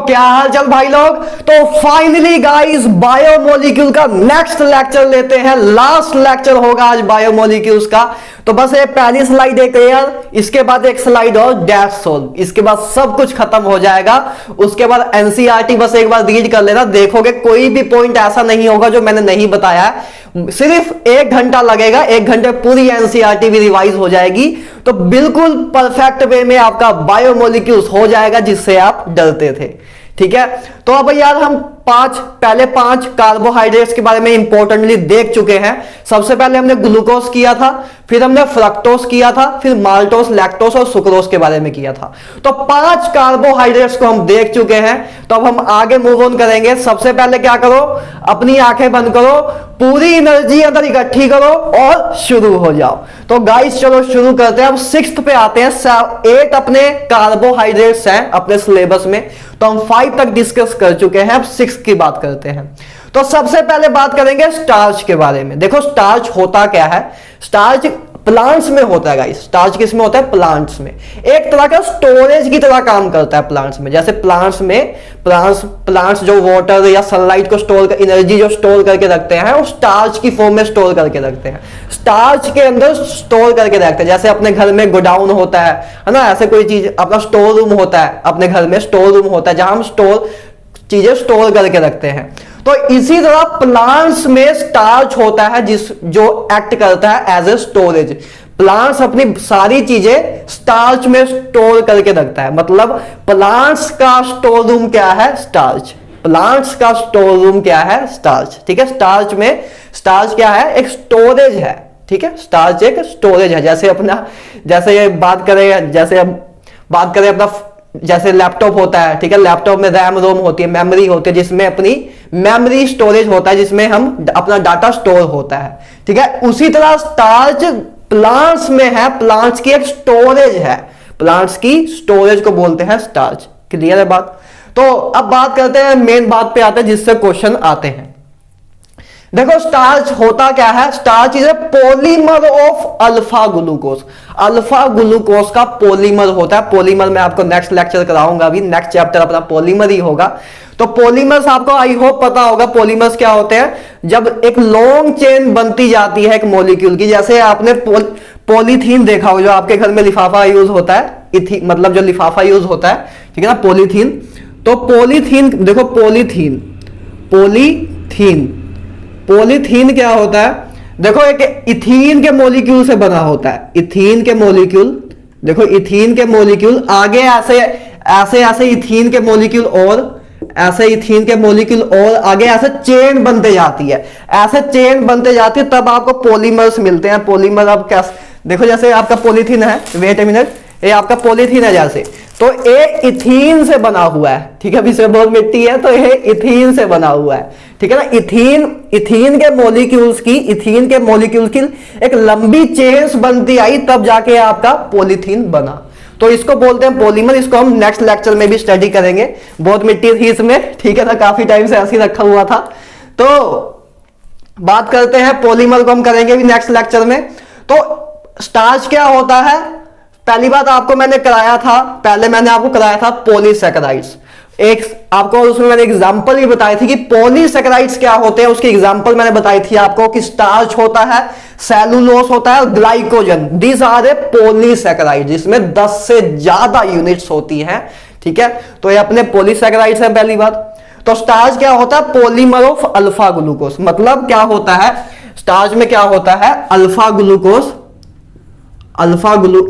क्या हाल चाल भाई लोग। तो फाइनली गाइस बायोमोलिक्यूल का नेक्स्ट लेक्चर लेते हैं। लास्ट लेक्चर होगा आज बायोमोलिक्यूल्स का। तो बस ये पहली स्लाइड एक क्लियर, इसके बाद एक स्लाइड और डैश सोल्व, इसके बाद सब कुछ खत्म हो जाएगा। उसके बाद एनसीईआरटी बस एक बार रीड कर लेना, देखोगे कोई भी पॉइंट ऐसा नहीं होगा जो मैंने नहीं बताया है। सिर्फ 1 घंटा लगेगा, 1 घंटे पूरी एनसीईआरटी भी रिवाइज हो जाएगी। तो बिल्कुल परफेक्ट वे में आपका बायोमोलिक्यूल्स हो जाएगा जिससे आप डरते थे। ठीक है, तो अब यार हम पहले पांच कार्बोहाइड्रेट्स के बारे में इंपॉर्टेंटली देख चुके हैं। सबसे पहले हमने ग्लूकोज किया था, फिर हमने फ्रक्टोज किया था, फिर माल्टोज, लैक्टोज और सुक्रोज के बारे में किया था। तो 5 कार्बोहाइड्रेट्स को हम देख चुके हैं। तो अब हम आगे मूव ऑन करेंगे। सबसे पहले क्या करो, अपनी आंखें बंद करो, पूरी एनर्जी अंदर इकट्ठी करो और शुरू हो जाओ। तो गाइस चलो शुरू करते हैं। अब 6th पे आते हैं। 8 अपने कार्बोहाइड्रेट्स हैं अपने सिलेबस में, तो हम 5 तक डिस्कस कर चुके हैं। अब 6 की बात करते हैं। तो सबसे पहले बात करेंगे स्टार्च के बारे में। देखो स्टार्च होता क्या है। स्टार्च प्लांट्स में होता है गाइस। स्टार्च किस में होता है? प्लांट्स में। एक तरह का स्टोरेज की तरह काम करता है प्लांट्स में। जैसे प्लांट्स जो वाटर या सनलाइट को स्टोर कर, एनर्जी जो स्टोर करके रखते हैं वो स्टार्च की फॉर्म में स्टोर करके रखते हैं। स्टार्च के अंदर स्टोर करके रखते हैं। जैसे अपने घर में गोडाउन होता है ना, ऐसे कोई चीज अपना स्टोर रूम होता है। अपने घर में स्टोर रूम होता है जहां हम चीजें स्टोर करके रखते हैं। तो इसी तरह प्लांट्स में स्टार्च होता है जो एक्ट करता है एज ए स्टोरेज। प्लांट्स अपनी सारी चीजें स्टार्च में स्टोर करके रखता है। मतलब प्लांट्स का स्टोर रूम क्या है? स्टार्च। प्लांट्स का स्टोर रूम क्या है? स्टार्च। ठीक है, स्टार्च क्या है? एक स्टोरेज है। ठीक है, स्टार्च एक स्टोरेज है। जैसे बात करें अपना जैसे लैपटॉप होता है। ठीक है, लैपटॉप में रैम रोम होती है, मेमोरी होती है, जिसमें अपनी मेमोरी स्टोरेज होता है, जिसमें हम अपना डाटा स्टोर होता है। ठीक है, उसी तरह स्टार्च प्लांट्स में है। प्लांट्स की एक स्टोरेज है। प्लांट्स की स्टोरेज को बोलते हैं स्टार्च। क्लियर है बात? तो अब बात करते हैं, मेन बात पे आते हैं जिससे क्वेश्चन आते हैं। देखो स्टार्च होता क्या है। Starch is a polymer of alpha glucose. Alpha glucose का पॉलीमर होता है। पॉलीमर मैं आपको नेक्स्ट लेक्चर कराऊंगा। अभी नेक्स्ट चैप्टर अपना पॉलीमर ही होगा। तो पॉलीमर्स आपको आई होप पता होगा। पॉलीमर्स क्या होते हैं? जब एक लॉन्ग चेन बनती जाती है एक मॉलिक्यूल की। जैसे आपने पॉलीथीन देखा हो, जो आपके घर में लिफाफा यूज होता है, मतलब जो लिफाफा यूज होता है, ठीक है ना, पॉलीथीन। तो पॉलीथीन देखो, पॉलीथीन क्या होता है? देखो एक इथीन के मॉलिक्यूल से बना होता है। इथीन के मॉलिक्यूल, देखो इथीन के मॉलिक्यूल आगे ऐसे इथीन के मॉलिक्यूल और ऐसे इथीन के मॉलिक्यूल और आगे ऐसे चेन बनते जाती है। ऐसे चेन बनते जाती है तब आपको पॉलीमर्स मिलते हैं। पॉलीमर आप क्या देखो, जैसे आपका पॉलीथीन है, वेट ए मिनट, ये आपका पॉलीथीन है जैसे, तो ये इथीन से बना हुआ है। ठीक है, अभी इसमें बहुत मिट्टी है तो ये इथीन से बना हुआ है। ठीक है ना, इथीन के मॉलिक्यूल्स की एक लंबी चेन्स बनती आई, तब जाके आपका पॉलीथीन बना। तो इसको बोलते हैं पॉलीमर। इसको हम नेक्स्ट लेक्चर में भी स्टडी करेंगे। बहुत मिट्टी थी इसमें, ठीक है ना, काफी टाइम से ऐसे ही रखा हुआ था। तो बात करते हैं पॉलीमर को हम करेंगे भी नेक्स्ट लेक्चर में। तो स्टार्च क्या होता है? पहली बात आपको मैंने कराया था, पहले मैंने आपको कराया था पॉलीसैकेराइड्स। एक आपको उसमें मैंने एग्जांपल भी बताई थी कि पॉलीसैकेराइड्स क्या होते हैं। उसकी एग्जांपल मैंने बताई थी आपको कि स्टार्च होता है, सेलुलोज होता है और glycogen. These are a polysaccharides, जिसमें 10 से ज्यादा यूनिट्स होती हैं। ठीक है, तो ये अपने पॉलीसैकेराइड्स हैं पहली बात। तो स्टार्च क्या होता है? Polymer of alpha glucose. मतलब क्या होता है स्टार्च में? क्या होता है? अल्फा ग्लूकोज,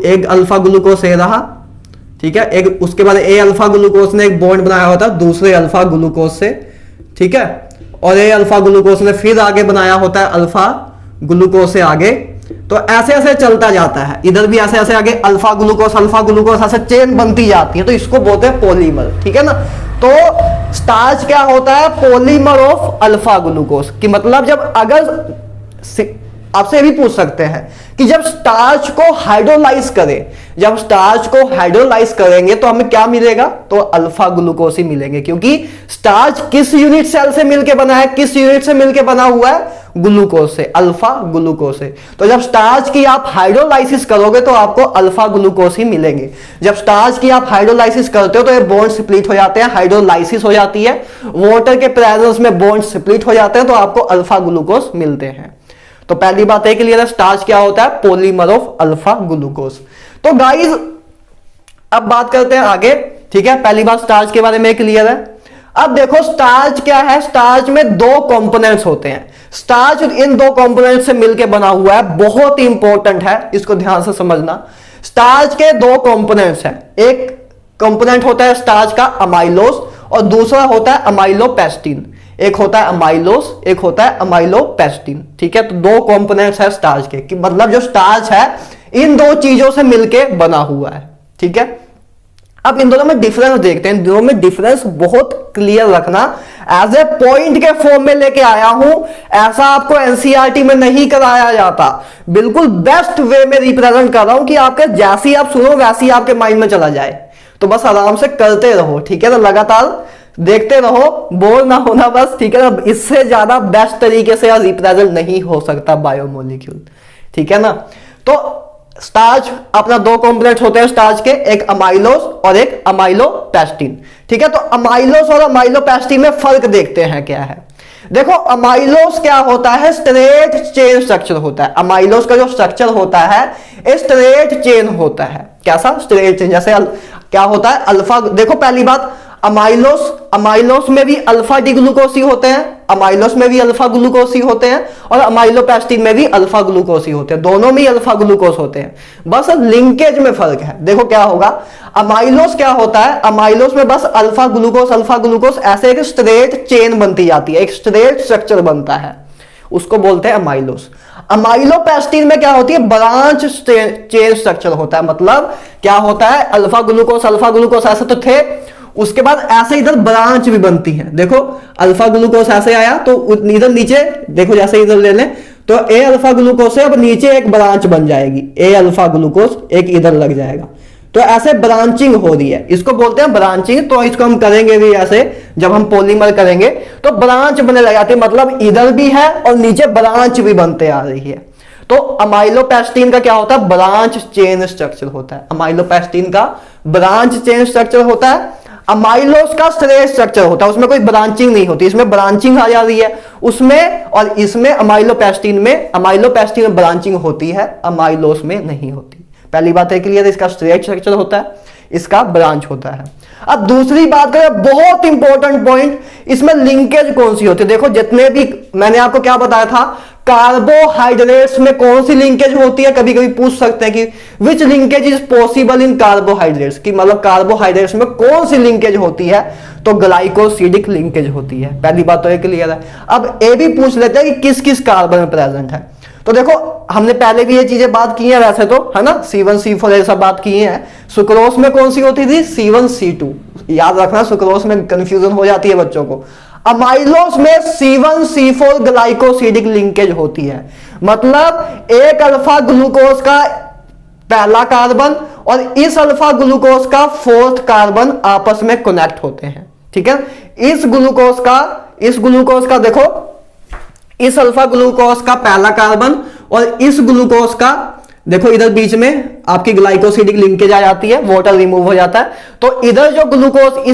एक अल्फा ग्लूकोज ए रहा, ठीक है, एक उसके बाद ए अल्फा ग्लूकोज ने एक बॉन्ड बनाया होता है दूसरे अल्फा ग्लूकोज से, ठीक है, और ए अल्फा ग्लूकोज ने फिर आगे बनाया होता है अल्फा ग्लूकोज से आगे। तो ऐसे ऐसे चलता जाता है, इधर भी ऐसे ऐसे आगे अल्फा ग्लूकोज ऐसे चेन बनती जाती है। तो इसको बोलते हैं पॉलीमर। ठीक है ना। तो स्टार्च क्या होता है? पॉलीमर ऑफ अल्फा ग्लूकोज की मतलब जब आपसे भी पूछ सकते हैं कि जब स्टार्च को हाइड्रोलाइज करें, जब स्टार्च को हाइड्रोलाइज करेंगे तो हमें क्या मिलेगा, तो अल्फा ग्लूकोज ही मिलेंगे, क्योंकि स्टार्च किस यूनिट सेल से मिलकर बना है, किस यूनिट से मिलकर बना हुआ है, ग्लूकोज से, अल्फा ग्लूकोज से। तो जब स्टार्च की आप हाइड्रोलाइसिस करोगे तो आपको अल्फा ग्लूकोज ही मिलेंगे। जब स्टार्च की आप हाइड्रोलाइसिस करते हो तो ये बॉन्ड स्प्लिट हो जाते हैं, हाइड्रोलाइसिस हो जाती है, वाटर के प्रेजेंस में बॉन्ड स्प्लिट हो जाते हैं, तो आपको अल्फा ग्लूकोज मिलते हैं। तो पहली बात है क्लियर है, स्टार्च क्या होता है, पॉलीमर ऑफ अल्फा ग्लूकोज। तो गाइस अब बात करते हैं आगे, ठीक है, पहली बात स्टार्च के बारे में क्लियर है। अब देखो स्टार्च क्या है, स्टार्च में दो कंपोनेंट्स होते हैं, स्टार्च इन दो कंपोनेंट से मिलकर बना हुआ है, बहुत ही इंपॉर्टेंट है, इसको ध्यान से समझना। स्टार्च के दो कंपोनेंट्स हैं, एक कंपोनेंट होता है स्टार्च का अमाइलोस और दूसरा होता है अमाइलोपेस्टिन। एक होता है अमाइलोस, एक होता है अमाइलोपेस्टिन, ठीक है। तो दो कंपोनेंट्स है स्टार्च के, कि मतलब जो स्टार्च है इन दो चीजों से मिलकर बना हुआ है, ठीक है। अब इन दोनों में डिफरेंस देखते हैं, दोनों में डिफरेंस बहुत क्लियर रखना, एज ए पॉइंट के फॉर्म में लेके आया हूं, ऐसा आपको एनसीईआरटी में नहीं कराया जाता, बिल्कुल बेस्ट वे में रिप्रेजेंट कर रहा हूं कि आपके जैसी आप सुनो वैसी आपके माइंड में चला जाए। तो बस आराम से करते रहो, ठीक है, तो लगातार देखते रहो, बोर ना होना बस, ठीक है ना। इससे ज्यादा बेस्ट तरीके से रिप्रेजेंट नहीं हो सकता बायोमोलिक्यूल, ठीक है ना। तो स्टार्च अपना दो कॉम्पोनेंट्स होते हैं स्टार्च के, एक अमाइलोस और एक अमाइलोपेस्टिन, ठीक है। तो अमाइलोस और अमाइलोपेस्टिन में फर्क देखते हैं क्या है। देखो अमाइलोस क्या होता है, स्ट्रेट चेन स्ट्रक्चर होता है। अमाइलोस का जो स्ट्रक्चर होता है स्ट्रेट चेन होता है। कैसा, स्ट्रेट चेन, जैसे क्या होता है अल्फा। देखो पहली बात, अमाइलोस में भी अल्फा डी ग्लूकोसी होते हैं, अमाइलोस में भी अल्फा ग्लूकोसी होते हैं, और अमाइलोपेस्टिन में भी अल्फा ग्लूकोसी होते हैं, दोनों में अल्फा ग्लूकोस होते हैं, बस लिंकेज में फर्क है। देखो क्या होगा, अमाइलोस क्या होता है, अमाइलोस में बस अल्फा ग्लूकोस ऐसे एक स्ट्रेट चेन बनती जाती है, एक स्ट्रेट स्ट्रक्चर बनता है, उसको बोलते हैं अमाइलोस। अमाइलोपेस्टिन में क्या होती है, ब्रांच चेन स्ट्रक्चर होता है। मतलब क्या होता है, अल्फा ग्लूकोस ऐसे तो थे, उसके बाद ऐसे इधर ब्रांच भी बनती है। देखो अल्फा ग्लूकोस ऐसे आया तो इधर नीचे देखो, जैसे इधर ले लें तो ए अल्फा ग्लूकोस है, अब नीचे एक ब्रांच बन जाएगी, ए अल्फा ग्लूकोस एक इधर लग जाएगा। तो ऐसे ब्रांचिंग हो रही है, इसको बोलते हैं ब्रांचिंग। तो इसको हम करेंगे भी ऐसे, जब हम पॉलीमर करेंगे तो ब्रांच बनने लग जाती है, मतलब इधर भी है और नीचे ब्रांच भी बनते आ रही है। तो अमाइलोपेस्टिन का क्या होता है, ब्रांच चेन स्ट्रक्चर होता है। अमाइलोपेस्टिन का ब्रांच चेन स्ट्रक्चर होता है। अमाइलोस का स्ट्रेट स्ट्रक्चर होता है, उसमें कोई ब्रांचिंग नहीं होती, इसमें ब्रांचिंग आ जा रही है उसमें, और इसमें अमाइलोपेस्टिन में ब्रांचिंग होती है, अमाइलोस में नहीं होती। पहली बात है क्लियर, इसका स्ट्रेट स्ट्रक्चर होता है, इसका ब्रांच होता है। अब दूसरी बात करें, बहुत इंपॉर्टेंट पॉइंट, इसमें लिंकेज कौन सी होती है। देखो जितने भी मैंने आपको क्या बताया था, कार्बोहाइड्रेट्स में कौन सी लिंकेज होती है, कभी कभी पूछ सकते हैं कि which linkage is possible in carbohydrates, की मतलब कार्बोहाइड्रेट्स में कौन सी लिंकेज होती है, तो ग्लाइकोसिडिक लिंकेज होती है। पहली बात तो ये क्लियर है। अब ये भी पूछ लेते हैं कि किस किस कार्बन में प्रेजेंट है। तो देखो हमने पहले भी ये चीजें बात की है वैसे तो, है ना, C1 C4 ये सब बात की है। सुक्रोज में कौन सी होती थी, C1 C2, याद रखना, सुक्रोज में कंफ्यूजन हो जाती है बच्चों को। अमाइलोस में C1 C4 ग्लाइकोसिडिक लिंकेज होती है, मतलब एक अल्फा ग्लूकोज का पहला कार्बन और इस अल्फा ग्लूकोज का फोर्थ कार्बन आपस में कनेक्ट होते हैं, ठीक है। इस ग्लूकोज का देखो, इस अल्फा ग्लूकोज का पहला कार्बन और इस ग्लूकोज का देखो, इधर बीच में आपकी ग्लाइकोसिडिक लिंकेज आ जाती है, वाटर रिमूव हो जाता है। तो इधर जो ग्लूकोज,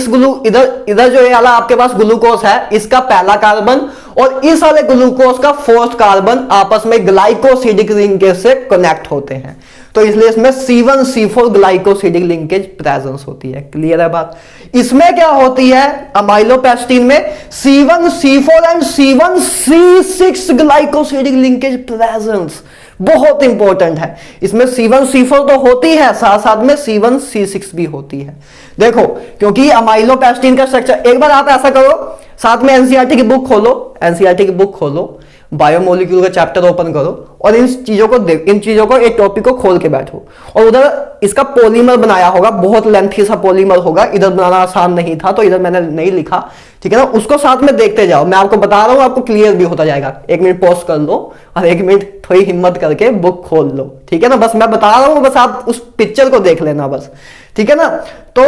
इधर जो ये वाला आपके पास ग्लूकोज है, इसका पहला कार्बन और इस वाले ग्लूकोज का फोर्थ कार्बन आपस में ग्लाइकोसिडिक लिंकेज से कनेक्ट होते हैं। तो इसलिए इसमें C1 C4 glycosidic linkage presence होती है। क्लियर है बात। इसमें क्या होती है, अमाइलोपेस्टिन में C1 C4 and C1 C6 glycosidic linkage presence बहुत इंपॉर्टेंट है। इसमें C1 C4 तो होती है, साथ साथ में C1 C6 भी होती है। देखो क्योंकि अमाइलोपेस्टिन का स्ट्रक्चर, एक बार आप ऐसा करो, साथ में एनसीईआरटी की बुक खोलो, एनसीईआरटी की बुक खोलो, बायोमोलिक्यूल का चैप्टर ओपन करो और इन चीजों को देख, इन चीजों को, एक टॉपिक को खोल के बैठो। और उधर इसका पॉलीमर बनाया होगा, बहुत लेंथी सा पॉलीमर होगा, इधर बनाना आसान नहीं था तो इधर मैंने नहीं लिखा, ठीक है ना। उसको साथ में देखते जाओ, मैं आपको बता रहा हूं, आपको क्लियर भी होता जाएगा। 1 मिनट पॉज कर लो और 1 मिनट थोड़ी हिम्मत करके बुक खोल लो, ठीक है ना। बस मैं बता रहा हूं, बस आप उस पिक्चर को देख लेना बस, ठीक है ना। तो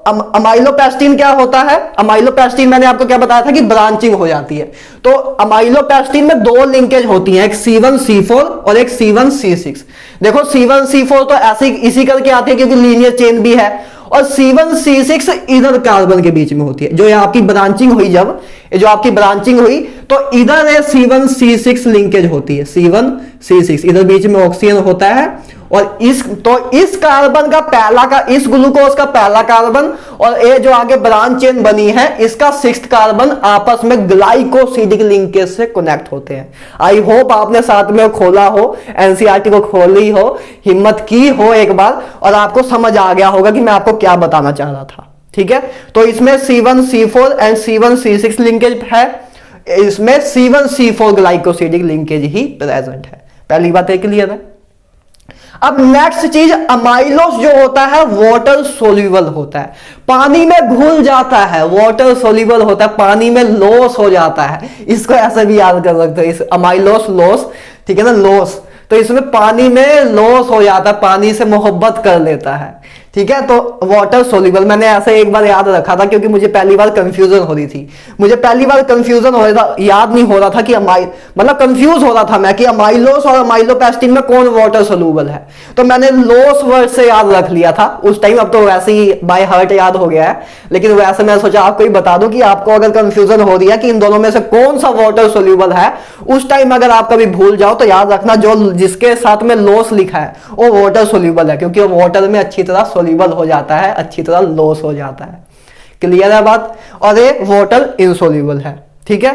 अमाइलोपेस्टिन क्या होता है? अमाइलोपेस्टिन मैंने आपको क्या बताया था कि ब्रांचिंग हो जाती है। तो अमाइलोपेस्टिन में 2 लिंकेज होती हैं, एक C1C4 और एक C1C6। देखो C1C4 तो ऐसे इसी करके आती है क्योंकि लीनियर चेन भी है, और C1C6 इधर कार्बन के बीच में होती है। जो आपकी ब्रांचिंग हुई, जब जो आपकी ब्रांचिंग हुई तो इधर है C1C6 लिंकेज होती है, C1C6 इधर बीच में ऑक्सीजन होता है। और इस कार्बन का पहला का, इस ग्लूकोज का पहला कार्बन और ये जो आगे ब्रांच चेन बनी है इसका 6th कार्बन आपस में ग्लाइकोसिडिक लिंकेज से कनेक्ट होते हैं। आई होप आपने साथ में खोला हो, एनसीईआरटी को खोली हो, हिम्मत की हो एक बार, और आपको समझ आ गया होगा कि मैं आपको क्या बताना चाह रहा था, ठीक है। तो इसमें C1C4 एंड C1C6 लिंकेज है, इसमें C1C4 ग्लाइकोसिडिक लिंकेज ही प्रेजेंट है। पहली बात है, क्लियर है। अब नेक्स्ट चीज, अमाइलोस जो होता है वाटर सोल्यूबल होता है, पानी में घुल जाता है, वाटर सोल्यूबल होता है, पानी में लॉस हो जाता है। इसको ऐसे भी याद कर सकते हो, इस अमाइलोस लॉस, ठीक है ना, लॉस। तो इसमें पानी में लॉस हो जाता है, पानी से मोहब्बत कर लेता है, ठीक है। तो वाटर सोल्यूबल मैंने ऐसे एक बार याद रखा था क्योंकि मुझे पहली बार कंफ्यूजन हो रही थी, मुझे पहली बार कंफ्यूजन हो रहा था, याद नहीं हो रहा था कि मतलब कंफ्यूज हो रहा था मैं कि अमाइलोस और अमाइलोपेस्टिन में कौन वाटर सोल्यूबल है। तो मैंने लॉस वर्ड से याद रख लिया था उस टाइम, अब तो वैसे ही बाय हार्ट याद हो गया है, लेकिन वैसे मैं सोचा आपको ही बता दूं कि आपको अगर कंफ्यूजन हो रही है कि इन दोनों में से कौन सा वाटर सोल्यूबल है, उस टाइम अगर आप कभी भूल जाओ तो याद रखना जो जिसके साथ में लॉस लिखा है वो वाटर सोल्यूबल है, क्योंकि वो वाटर में अच्छी तरह सोल्यूबल हो जाता है, अच्छी तरह लॉस हो जाता है। क्लियर है बात। और ये वाटर इनसोल्यूबल है, ठीक है।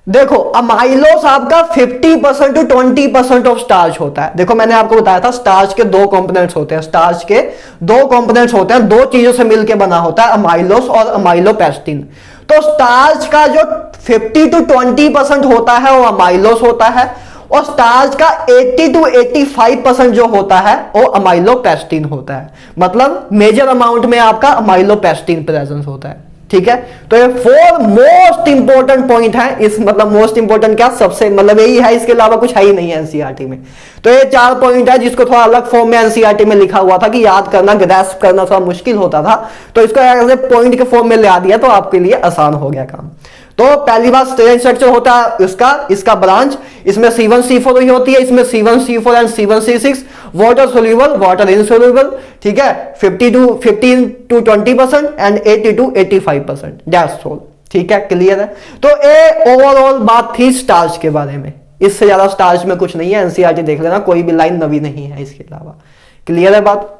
देखो अमाइलोस आपका 50% टू 20% ऑफ स्टार्च होता है। देखो मैंने आपको बताया था स्टार्च के 2 कंपोनेंट्स होते हैं, स्टार्च के 2 कंपोनेंट्स होते हैं, 2 चीजों से मिलकर बना होता है अमाइलोस और अमाइलोपेस्टिन। तो स्टार्च का जो 50 टू 20% होता है वो अमाइलोस होता है, और स्टार्च का 80 टू 85% जो होता है वो अमाइलोपेस्टिन होता है। मतलब मेजर अमाउंट में आपका अमाइलोपेस्टिन प्रेजेंस होता है, ठीक है। तो ये 4 मोस्ट इंपोर्टेंट पॉइंट है, इस मतलब मोस्ट इंपोर्टेंट क्या, सबसे मतलब यही है, इसके अलावा कुछ है ही नहीं है एनसीईआरटी में। तो ये 4 पॉइंट है जिसको थोड़ा अलग फॉर्म में एनसीईआरटी में लिखा हुआ था कि याद करना, ग्रैस्प करना थोड़ा मुश्किल होता था, तो इसको ऐसे पॉइंट के फॉर्म में ला दिया तो आपके लिए आसान हो गया काम। तो पहली बात स्ट्रेंथ स्ट्रक्चर होता है इसका ब्रांच, इसमें C1C4 ही होती है, इसमें C1C4 and C1C6 water soluble, water insoluble, ठीक है। 15 to 20% and 80 to 85%, that's all, ठीक है, क्लियर है। तो ये ओवरऑल बात थी स्टार्च के बारे में, इससे ज्यादा स्टार्च में कुछ नहीं है, एनसीईआरटी देख लेना, कोई भी लाइन नवी नहीं है इसके अलावा। क्लियर है बात।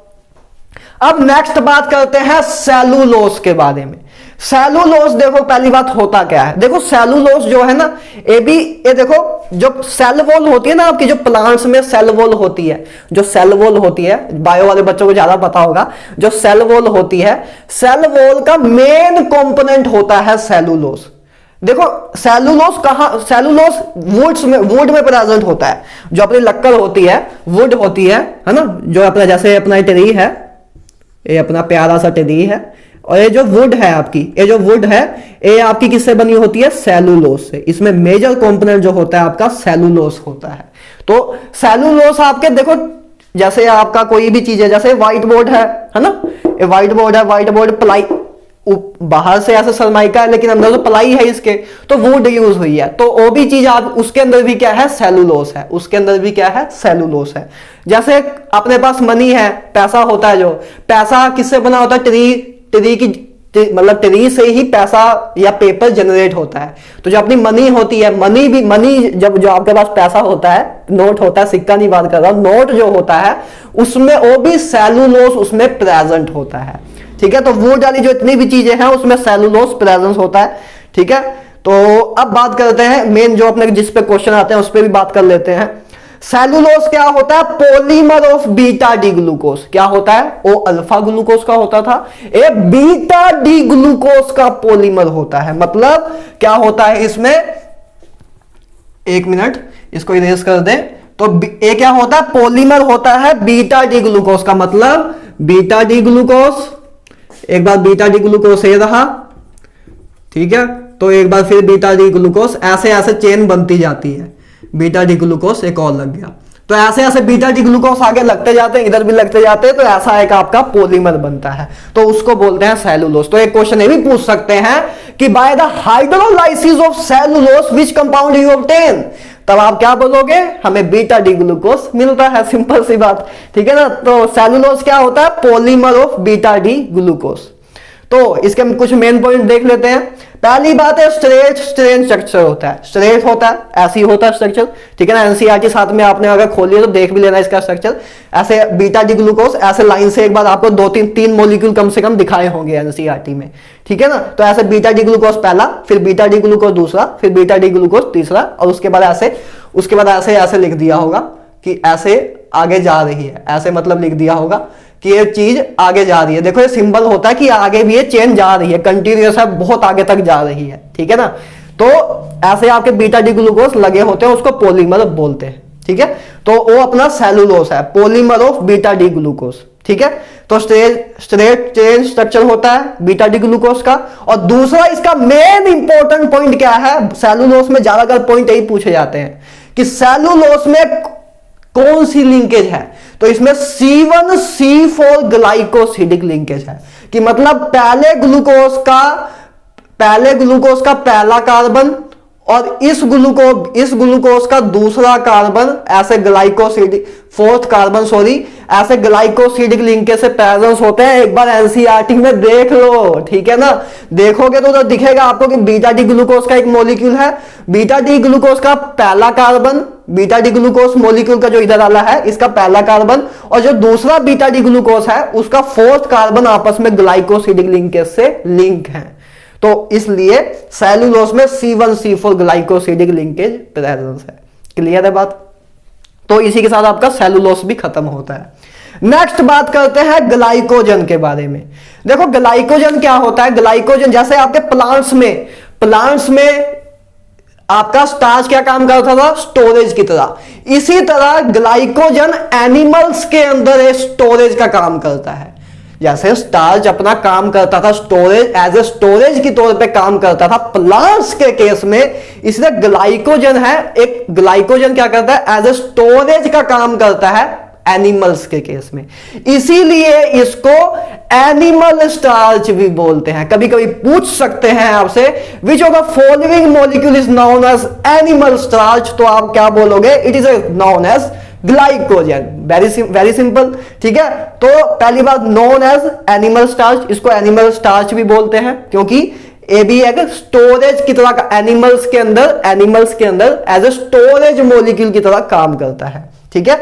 अब नेक्स्ट बात करते हैं सेलुलोज के बारे में। सेलुलोज देखो पहली बात होता क्या है, देखो सेलुलोज जो है ना, ये देखो जो सेल वॉल होती है ना आपकी, जो प्लांट्स में सेल वॉल होती है, जो सेल वॉल होती है, बायो वाले बच्चों को ज्यादा पता होगा, जो सेल वॉल होती है, सेल वॉल का मेन कंपोनेंट होता है सेलुलोज। देखो सेलुलोज वुड में प्रेजेंट होता है, जो अपनी लक्कड़ होती है, वुड होती है ना, जो अपना जैसे अपना ट्री है, ये अपना प्यारा सा ट्री है, और ये जो वुड है आपकी, ये आपकी किससे बनी होती है, सेलुलोज से। इसमें मेजर कंपोनेंट जो होता है आपका सेलुलोज होता है। तो सेलुलोज आपके देखो जैसे आपका कोई भी चीज है, जैसे व्हाइट बोर्ड है ना, ये व्हाइट बोर्ड है, व्हाइट बोर्ड प्लाई बाहर से ऐसा सरमाइका है लेकिन अंदर तो प्लाई है इसके, तो वुड यूज हुई है, तो वो भी चीज आप उसके अंदर भी क्या है, सेलुलोज है, उसके अंदर भी क्या है, सेलुलोज है। जैसे अपने पास मनी है, पैसा होता है, जो पैसा किससे बना होता है, ट्री की मतलब ट्री से ही पैसा या पेपर जनरेट होता है। तो जो अपनी मनी होती है, मनी जब जो आपके पास पैसा होता है, नोट होता है, सिक्का नहीं बात कर रहा हूं, नोट जो होता है उसमें वो भी सेलुलोज उसमें प्रेजेंट होता है, ठीक है। तो वुड वाली जो इतनी भी चीजें हैं उसमें सेलुलोज प्रेजेंस होता है, ठीक है। तो अब बात करते हैं मेन जो अपने जिस पे क्वेश्चन आते हैं उस पर भी बात कर लेते हैं। सेलुलोज क्या होता है, polymer of beta D glucose. क्या होता है, वो अल्फा ग्लूकोज का होता था, ये बीटा डी ग्लूकोज का पॉलीमर होता है। मतलब क्या होता है इसमें, एक मिनट इसको इरेज कर दें। तो ये क्या होता है, पॉलीमर होता है बीटा डी ग्लूकोज का, मतलब बीटा डी ग्लूकोज, एक बार बीटा डी ग्लूकोज ये रहा, ठीक है, तो एक बार फिर बीटा डी ग्लूकोज, ऐसे ऐसे चेन बनती जाती है, बीटा डी ग्लूकोज एक और लग गया, तो ऐसे ऐसे बीटा डी ग्लूकोज आगे लगते जाते हैं, इधर भी लगते जाते हैं, तो ऐसा एक आपका पॉलीमर बनता है, तो उसको बोलते हैं सेलुलोज। तो एक क्वेश्चन ये भी पूछ सकते हैं कि by the hydrolysis of cellulose which compound you obtain, तब आप क्या बोलोगे, हमें बीटा डी ग्लूकोज मिलता है, सिंपल सी बात, ठीक है ना। तो सेलुलोज क्या होता है, polymer of beta D glucose. तो इसके हम कुछ मेन पॉइंट देख लेते हैं। पहली बात है स्ट्रेट स्ट्रेन स्ट्रक्चर होता है, स्ट्रेट होता है, ऐसी होता है स्ट्रक्चर, ठीक है ना। एनसीईआरटी साथ में आपने अगर खोली है तो देख भी लेना इसका स्ट्रक्चर, ऐसे बीटा डी ग्लूकोज ऐसे लाइन से एक बार आपको दो तीन मॉलिक्यूल कम से कम दिखाए होंगे एनसीईआरटी में, ठीक है ना। तो ऐसे बीटा डी ग्लूकोज पहला, फिर बीटा डी ग्लूकोज दूसरा, फिर बीटा डी ग्लूकोज तीसरा, और उसके बाद ऐसे ऐसे लिख दिया होगा कि ऐसे आगे जा रही है, ऐसे मतलब लिख दिया होगा कि ये चीज आगे जा रही है। देखो ये सिंबल होता है कि आगे भी ये चेन जा रही है, कंटिन्यूअस है, बहुत आगे तक जा रही है, ठीक है ना। तो ऐसे आपके बीटा डी ग्लूकोज लगे होते हैं, उसको पॉलीमर बोलते हैं, ठीक है। तो वो अपना सेलुलोज है, polymer of beta D glucose, ठीक है। तो स्ट्रेट चेन स्ट्रक्चर होता है बीटा डी ग्लूकोज का। और दूसरा इसका मेन इंपॉर्टेंट पॉइंट क्या है, सेलुलोज में ज्यादातर पॉइंट यही पूछे जाते हैं कि सेलुलोज में कौन सी लिंकेज है, तो इसमें C1C4 ग्लाइकोसिडिक लिंकेज है, कि मतलब पहले ग्लूकोज का पहला कार्बन और इस ग्लूकोज का दूसरा कार्बन ऐसे ग्लाइकोसिडिक, फोर्थ कार्बन सॉरी, ऐसे ग्लाइकोसिडिक लिंकेज से प्रेजेंस होते हैं। एक बार एनसीईआरटी में देख लो, ठीक है ना, देखोगे तो दिखेगा आपको कि बीटा डी ग्लूकोज का एक मॉलिक्यूल है, बीटा डी ग्लूकोज का पहला carbon, beta D glucose molecule का जो इधर वाला है इसका पहला कार्बन, और जो दूसरा बीटा डी ग्लूकोज है उसका फोर्थ कार्बन आपस में ग्लाइकोसिडिक लिंकेज से लिंक है। तो इसलिए सेलुलोज में C1C4 ग्लाइकोसिडिक लिंकेज प्रेजेंस है। क्लियर है बात। तो इसी के साथ आपका सेलुलोज भी खत्म होता है। नेक्स्ट बात करते हैं ग्लाइकोजन के बारे में। देखो ग्लाइकोजन क्या होता है, ग्लाइकोजन जैसे आपके प्लांट्स में आपका स्टार्च क्या काम करता था, स्टोरेज की तरह, इसी तरह ग्लाइकोजन एनिमल्स के अंदर स्टोरेज का काम करता है। जैसे स्टार्च अपना काम करता था स्टोरेज, एज ए स्टोरेज की तौर पे काम करता था प्लांट्स के केस में, इसलिए ग्लाइकोजन है, एक ग्लाइकोजन क्या करता है, एज ए स्टोरेज का काम करता है एनिमल्स के केस में, इसीलिए इसको एनिमल स्टार्च भी बोलते हैं। कभी कभी पूछ सकते हैं आपसे which of the following molecule is known as animal starch, तो आप क्या बोलोगे, it is known as glycogen. Very simple, ठीक है। तो पहली बात नोन एज एनिमल स्टार्च, इसको एनिमल स्टार्च भी बोलते हैं क्योंकि ये भी एक स्टोरेज की तरह का एनिमल्स के अंदर एज ए स्टोरेज मॉलिक्यूल की तरह काम करता है, ठीक है।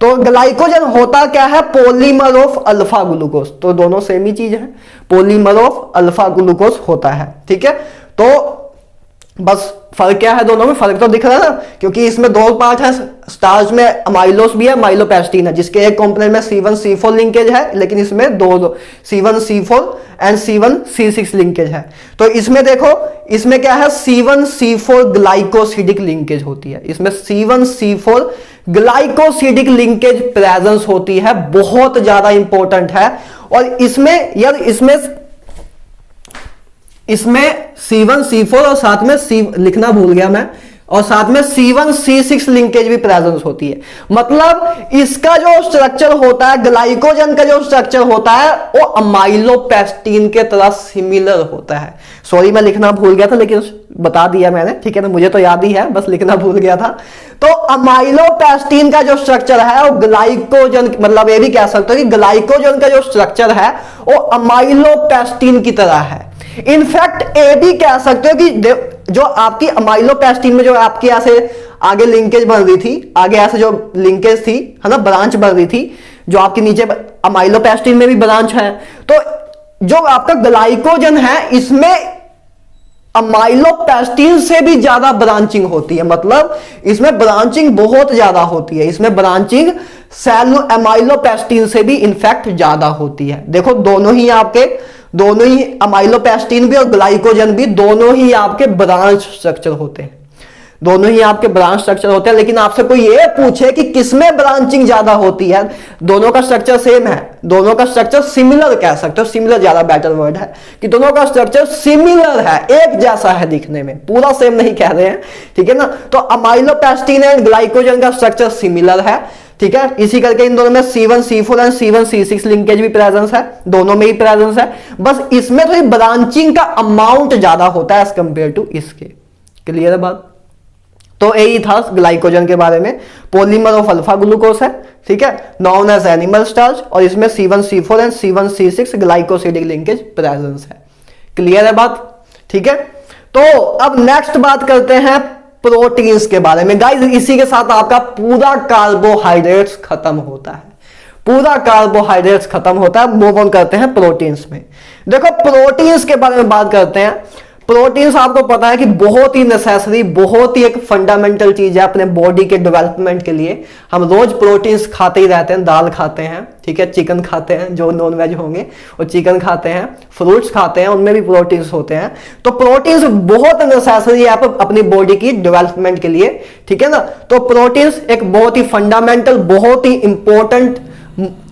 तो ग्लाइकोजन होता क्या है, पॉलीमर ऑफ अल्फा ग्लूकोज, तो दोनों सेम ही चीज है, पॉलीमर ऑफ अल्फा ग्लूकोज होता है, ठीक है। तो बस फर्क क्या है दोनों में, फर्क तो दिख रहा है ना, क्योंकि इसमें दो पार्ट है, स्टार्च में अमाइलोस भी है, माइलोपेस्टीन है, जिसके एक कंपोनेंट में C1C4 लिंकेज है, लेकिन इसमें दो C1C4 एंड C1C6 लिंकेज है। तो इसमें देखो, इसमें क्या है, C1C4 ग्लाइकोसिडिक लिंकेज होती है, इसमें C1C4 ग्लाइकोसिडिक लिंकेज प्रेजेंस होती है, बहुत ज्यादा इंपॉर्टेंट है। और इसमें यार इसमें C1C4 और साथ में लिखना भूल गया मैं, और साथ में C1C6 लिंकेज भी प्रेजेंस होती है। मतलब इसका जो स्ट्रक्चर होता है, ग्लाइकोजन का जो स्ट्रक्चर होता है वो अमाइलोपेस्टीन के तरह सिमिलर होता है। सॉरी मैं लिखना भूल गया था, लेकिन बता दिया मैंने, ठीक है ना, मुझे तो याद ही है, बस लिखना भूल गया था। तो अमाइलोपेस्टीन का जो स्ट्रक्चर है वो ग्लाइकोजन, मतलब ये भी कह सकते हो कि ग्लाइकोजन का जो स्ट्रक्चर है वो अमाइलोपेस्टीन की तरह है। इनफैक्ट ये भी कह सकते हो कि जो आपकी अमाइलोपेस्टीन में जो आपकी ऐसे आगे लिंकेज बन रही थी, आगे ऐसे जो लिंकेज थी, है ना, ब्रांच बन रही थी, जो आपके नीचे अमाइलोपेस्टीन में भी ब्रांच है, तो जो आपका ग्लाइकोजन है इसमें अमाइलोपेस्टीन से भी ज्यादा ब्रांचिंग होती है, मतलब इसमें ब्रांचिंग बहुत ज्यादा होती है, इसमें ब्रांचिंग अमाइलोपेस्टीन से भी इनफैक्ट ज्यादा होती है। देखो दोनों ही अमाइलोपेस्टीन भी और ग्लाइकोजन भी दोनों ही आपके ब्रांच स्ट्रक्चर होते हैं। दोनों ही आपके ब्रांच स्ट्रक्चर होते हैं, लेकिन आपसे कोई ये पूछे कि किसमें ब्रांचिंग ज्यादा होती है, दोनों का स्ट्रक्चर सेम है, दोनों का स्ट्रक्चर सिमिलर कह सकते हो, सिमिलर ज्यादा बेटर वर्ड है कि दोनों का स्ट्रक्चर सिमिलर है, एक जैसा है दिखने में, पूरा सेम नहीं कह रहे हैं, ठीक है ना। तो अमाइलोपेस्टिन एंड ग्लाइकोजन का स्ट्रक्चर सिमिलर है, ठीक है। इसी करके इन दोनों में C1C4 एंड C1C6 लिंकेज भी प्रेजेंस है, दोनों में ही प्रेजेंस है, बस इसमें थोड़ी ब्रांचिंग का अमाउंट ज्यादा होता है एज कंपेयर टू इसके। क्लियर है बात। तो यही था ग्लाइकोजन के बारे में, पॉलीमर ऑफ अल्फा ग्लूकोज है, ठीक है, नॉन एज एनिमल स्टार्च, और इसमें C1C4 and C1C6 glycosidic linkage presence है। क्लियर है बात, ठीक है। तो अब नेक्स्ट बात करते हैं प्रोटीन्स के बारे में। गाइस इसी के साथ आपका पूरा कार्बोहाइड्रेट्स खत्म होता है, पूरा कार्बोहाइड्रेट्स खत्म होता है। मूव ऑन करते हैं प्रोटीन्स में। देखो प्रोटीन्स के बारे में बात करते हैं। प्रोटीन्स आपको पता है कि बहुत ही नेसेसरी, बहुत ही एक फंडामेंटल चीज है अपने बॉडी के डेवलपमेंट के लिए। हम रोज प्रोटीन्स खाते ही रहते हैं, दाल खाते हैं, ठीक है, चिकन खाते हैं जो नॉन वेज होंगे, और चिकन खाते हैं, फ्रूट्स खाते हैं, उनमें भी प्रोटीन्स होते हैं। तो प्रोटीन्स बहुत नेसेसरी है अपनी बॉडी की डेवलपमेंट के लिए, ठीक है ना। तो प्रोटीन्स एक बहुत ही फंडामेंटल, बहुत ही इंपॉर्टेंट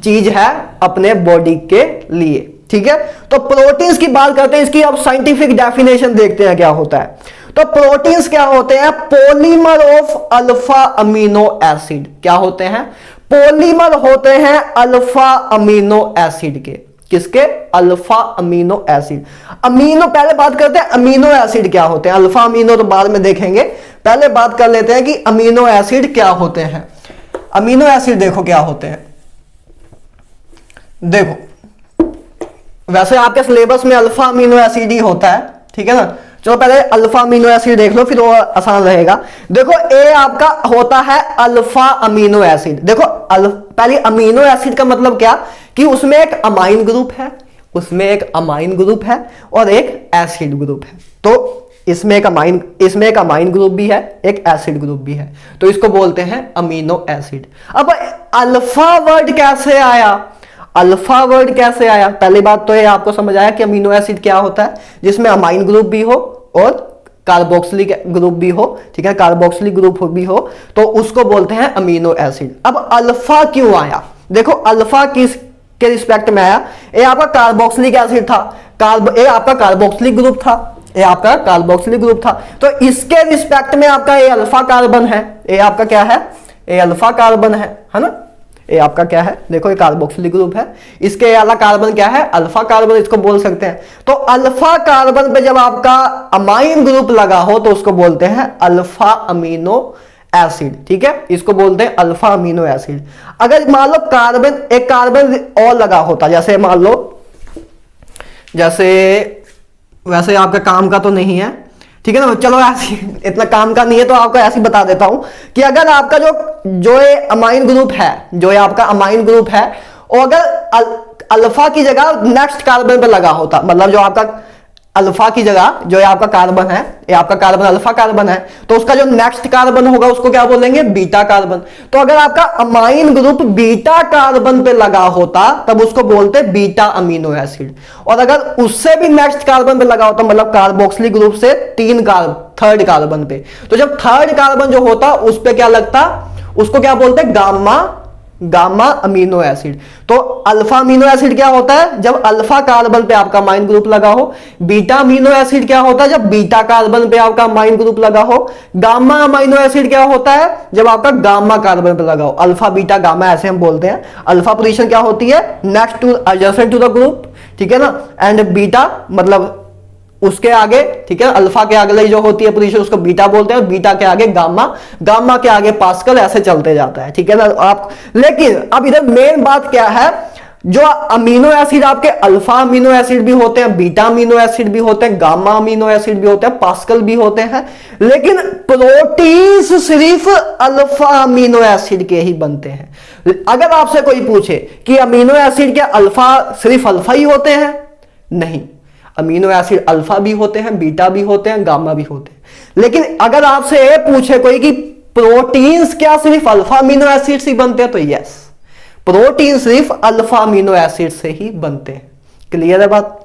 चीज है अपने बॉडी के लिए, ठीक है। तो प्रोटीन्स की बात करते हैं, इसकी अब साइंटिफिक डेफिनेशन देखते हैं क्या होता है। तो प्रोटीन्स क्या होते हैं? Polymer of alpha amino acid. क्या होते हैं? पॉलीमर होते हैं अल्फा अमीनो एसिड के। किसके? Alpha amino acid. अमीनो, पहले बात करते हैं अमीनो एसिड क्या होते हैं। अल्फा अमीनो तो बाद में देखेंगे, पहले बात कर लेते हैं कि अमीनो एसिड क्या होते हैं। अमीनो एसिड देखो क्या होते हैं। देखो वैसे आपके सिलेबस में अल्फा अमीनो एसिड ही होता है, ठीक है ना। चलो पहले अल्फा अमीनो एसिड देख लो, फिर वो आसान रहेगा। देखो ए आपका होता है अल्फा अमीनो एसिड। देखो पहले अमीनो एसिड का मतलब क्या कि उसमें एक अमाइन ग्रुप है, उसमें एक अमाइन ग्रुप है और एक एसिड ग्रुप है। तो इसमें एक अमाइन ग्रुप भी है, एक एसिड ग्रुप भी है, तो इसको बोलते हैं अमीनो एसिड। अब अल्फा वर्ड कैसे आया? अल्फा वर्ड कैसे आया? पहली बात तो ये आपको समझ आया कि अमीनो एसिड क्या होता है, जिसमें अमाइन ग्रुप भी हो और कार्बोक्सिलिक ग्रुप भी हो, ठीक है, कार्बोक्सिलिक ग्रुप भी हो, तो उसको बोलते हैं अमीनो एसिड। अब अल्फा क्यों आया? देखो अल्फा किस के रिस्पेक्ट में आया? ये आपका कार्बोक्सिलिक एसिड था, ये आपका कार्बोक्सिलिक ग्रुप था, ये आपका कार्बोक्सिलिक ग्रुप था, तो इसके रिस्पेक्ट में आपका ये अल्फा कार्बन है। ये आपका क्या है? ये अल्फा कार्बन है ना। ये आपका क्या है? देखो ये कार्बोक्सिलिक ग्रुप है, इसके वाला कार्बन क्या है? अल्फा कार्बन, इसको बोल सकते हैं। तो अल्फा कार्बन पे जब आपका अमाइन ग्रुप लगा हो तो उसको बोलते हैं अल्फा अमीनो एसिड, ठीक है, इसको बोलते हैं अल्फा अमीनो एसिड। अगर मान लो एक कार्बन और लगा होता, जैसे मान लो, जैसे वैसे आपका काम का तो नहीं है, ठीक है ना, चलो ऐसी इतना काम का नहीं है तो आपको ऐसे ही बता देता हूं कि अगर आपका जो ये अमाइन ग्रुप है, जो ये आपका अमाइन ग्रुप है, और अगर अल्फा की जगह नेक्स्ट कार्बन पे लगा होता, मतलब जो आपका अल्फा की जगह जो ये आपका कार्बन है, ये आपका कार्बन अल्फा कार्बन है, तो उसका जो नेक्स्ट कार्बन होगा उसको क्या बोलेंगे? Beta carbon. तो अगर आपका अमाइन ग्रुप बीटा कार्बन पे लगा होता तब उसको बोलते बीटा अमीनो एसिड। और अगर उससे भी नेक्स्ट कार्बन पे लगा होता, मतलब कार्बोक्सिलिक ग्रुप से थर्ड कार्बन पे, तो जब थर्ड कार्बन जो होता उस पे क्या लगता? उसको क्या बोलते? Gamma amino acid. तो अल्फा अमीनो एसिड क्या होता है? जब अल्फा कार्बन पे आपका अमाइन ग्रुप लगा हो। बीटा अमीनो एसिड क्या होता है? जब बीटा कार्बन पे आपका अमाइन ग्रुप लगा हो। गामा अमीनो एसिड क्या होता है? जब आपका गामा कार्बन पे लगा हो। अल्फा बीटा गामा ऐसे हम बोलते हैं। अल्फा पोजीशन क्या होती है? Next to adjacent to the group, ठीक है ना, एंड बीटा मतलब उसके आगे, ठीक है, अल्फा के आगे जो होती है पोजीशन उसको बीटा बोलते हैं, बीटा के आगे गामा, गामा के आगे पास्कल, ऐसे चलते जाता है, ठीक है ना आप। लेकिन अब इधर मेन बात क्या है, जो अमीनो एसिड आपके अल्फा अमीनो एसिड भी होते हैं, बीटा अमीनो एसिड भी होते हैं, गामा अमीनो एसिड भी होते हैं, पास्कल भी होते हैं, लेकिन प्रोटीन्स सिर्फ अल्फा अमीनो एसिड के ही बनते हैं। अगर आपसे कोई पूछे कि अमीनो एसिड क्या अल्फा सिर्फ अल्फा ही होते हैं? नहीं, अमीनो एसिड अल्फा भी होते हैं, बीटा भी होते हैं, गामा भी होते हैं। लेकिन अगर आपसे ये पूछे कोई कि प्रोटीन्स क्या सिर्फ अल्फा अमीनो एसिड से बनते हैं, तो यस, प्रोटीन सिर्फ अल्फा अमीनो एसिड से ही बनते हैं। क्लियर है बात?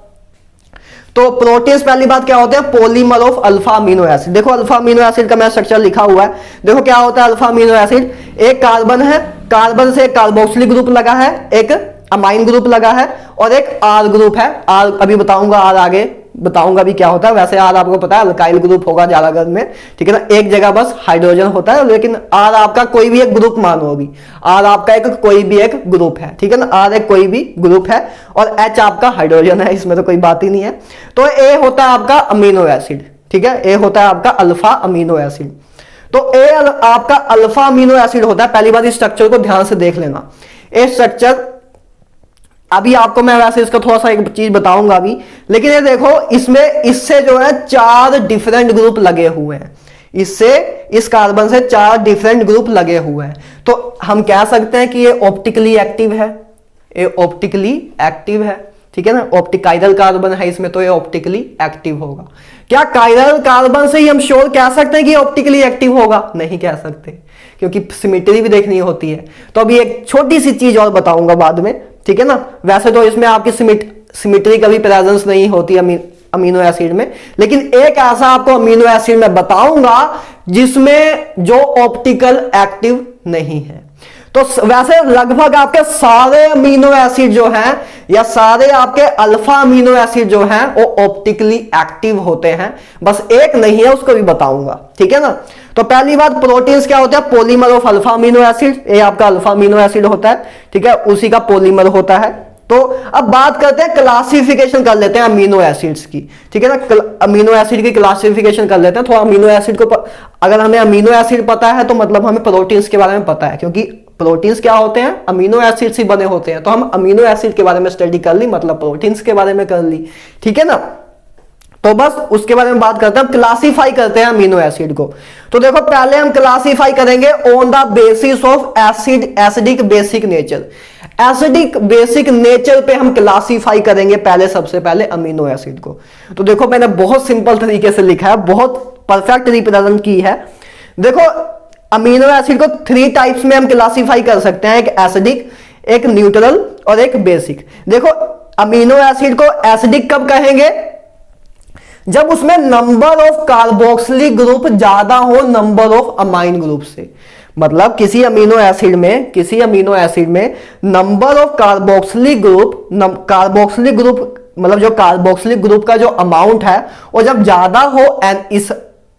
तो प्रोटीन्स पहली बात क्या होते हैं, polymer of alpha amino acid. देखो अल्फा अमीनो एसिड का मैं स्ट्रक्चर लिखा हुआ है, देखो क्या होता है अल्फा अमीनो एसिड, एक कार्बन है, कार्बन से एक कार्बोक्सिलिक ग्रुप लगा है, एक अमाइन ग्रुप लगा है और एक आर ग्रुप है। आर अभी बताऊंगा, आर आगे बताऊंगा भी क्या होता है। वैसे आर आपको पता है अल्काइल ग्रुप होगा ज्यादातर में, ठीक है ना, एक जगह बस हाइड्रोजन होता है, लेकिन आर आपका कोई भी एक ग्रुप मानो अभी, आर आपका एक कोई भी एक ग्रुप है, ठीक है ना, आर एक कोई भी ग्रुप है और एच आपका हाइड्रोजन है, इसमें तो कोई बात ही नहीं है। तो ए होता है आपका अमीनो एसिड, ठीक है, ए होता है आपका अल्फा अमीनो एसिड। तो ए आपका अल्फा अमीनो एसिड होता है। पहली बात इस स्ट्रक्चर को ध्यान से देख लेना, ये स्ट्रक्चर अभी आपको मैं वैसे इसका थोड़ा सा एक चीज बताऊंगा अभी, लेकिन ये देखो इसमें इससे जो है 4 डिफरेंट ग्रुप लगे हुए हैं, इससे इस कार्बन से 4 डिफरेंट ग्रुप लगे हुए हैं। तो हम कह सकते हैं कि ये ऑप्टिकली एक्टिव है, ये ऑप्टिकली एक्टिव है, ठीक है ना, ऑप्टिकाइरल कार्बन है इसमें, तो ये ऑप्टिकली एक्टिव होगा। क्या काइरल कार्बन से ही हम श्योर कह सकते हैं कि ऑप्टिकली एक्टिव होगा? नहीं कह सकते, क्योंकि सिमेट्री भी देखनी होती है। तो अभी एक छोटी सी चीज और बताऊंगा बाद में, ठीक है ना। वैसे तो इसमें आपकी सिमेट्री का भी प्रेजेंस नहीं होती अमीनो एसिड में, लेकिन एक ऐसा आपको अमीनो एसिड मैं बताऊंगा जिसमें जो ऑप्टिकल एक्टिव नहीं है। तो वैसे लगभग आपके सारे अमीनो एसिड जो हैं या सारे आपके अल्फा अमीनो एसिड जो हैं वो ऑप्टिकली एक्टिव होते हैं, बस एक नहीं है, उसको भी बताऊंगा, ठीक है ना। तो पहली बात, प्रोटीन्स क्या होता है, polymer of alpha amino acid, ये आपका अल्फा अमीनो एसिड होता है, ठीक है, उसी का पॉलीमर होता है। तो अब बात करते हैं, क्लासिफिकेशन कर लेते हैं अमीनो एसिड्स की, ठीक है ना, अमीनो एसिड की क्लासिफिकेशन कर लेते हैं। थोड़ा अमीनो एसिड को अगर हमें अमीनो एसिड पता है तो मतलब हमें प्रोटीन्स के बारे में पता है, क्योंकि प्रोटीन्स क्या होते हैं, अमीनो एसिड से बने होते हैं। तो हम अमीनो एसिड के बारे में स्टडी कर ली, मतलब प्रोटीन्स के बारे में कर ली, ठीक है ना। तो बस उसके बारे में बात करते हैं, क्लासीफाई करते हैं अमीनो एसिड को। तो देखो पहले हम क्लासीफाई करेंगे on the basis of acidic basic nature. Acidic basic nature पे हम क्लासीफाई करेंगे पहले, सबसे पहले अमीनो एसिड को। तो देखो मैंने बहुत सिंपल तरीके से लिखा है, बहुत परफेक्ट रिप्रेजेंट की है। देखो अमीनो एसिड को 3 टाइप्स में हम क्लासीफाई कर सकते हैं, एक एसिडिक, एक न्यूट्रल और एक बेसिक। देखो अमीनो एसिड को एसिडिक कब कहेंगे, जब उसमें नंबर ऑफ कार्बोक्सिलिक ग्रुप ज्यादा हो नंबर ऑफ अमाइन ग्रुप से। मतलब किसी अमीनो एसिड में नंबर ऑफ कार्बोक्सिलिक ग्रुप मतलब जो कार्बोक्सिलिक ग्रुप का जो अमाउंट है वो जब ज्यादा हो एंड इस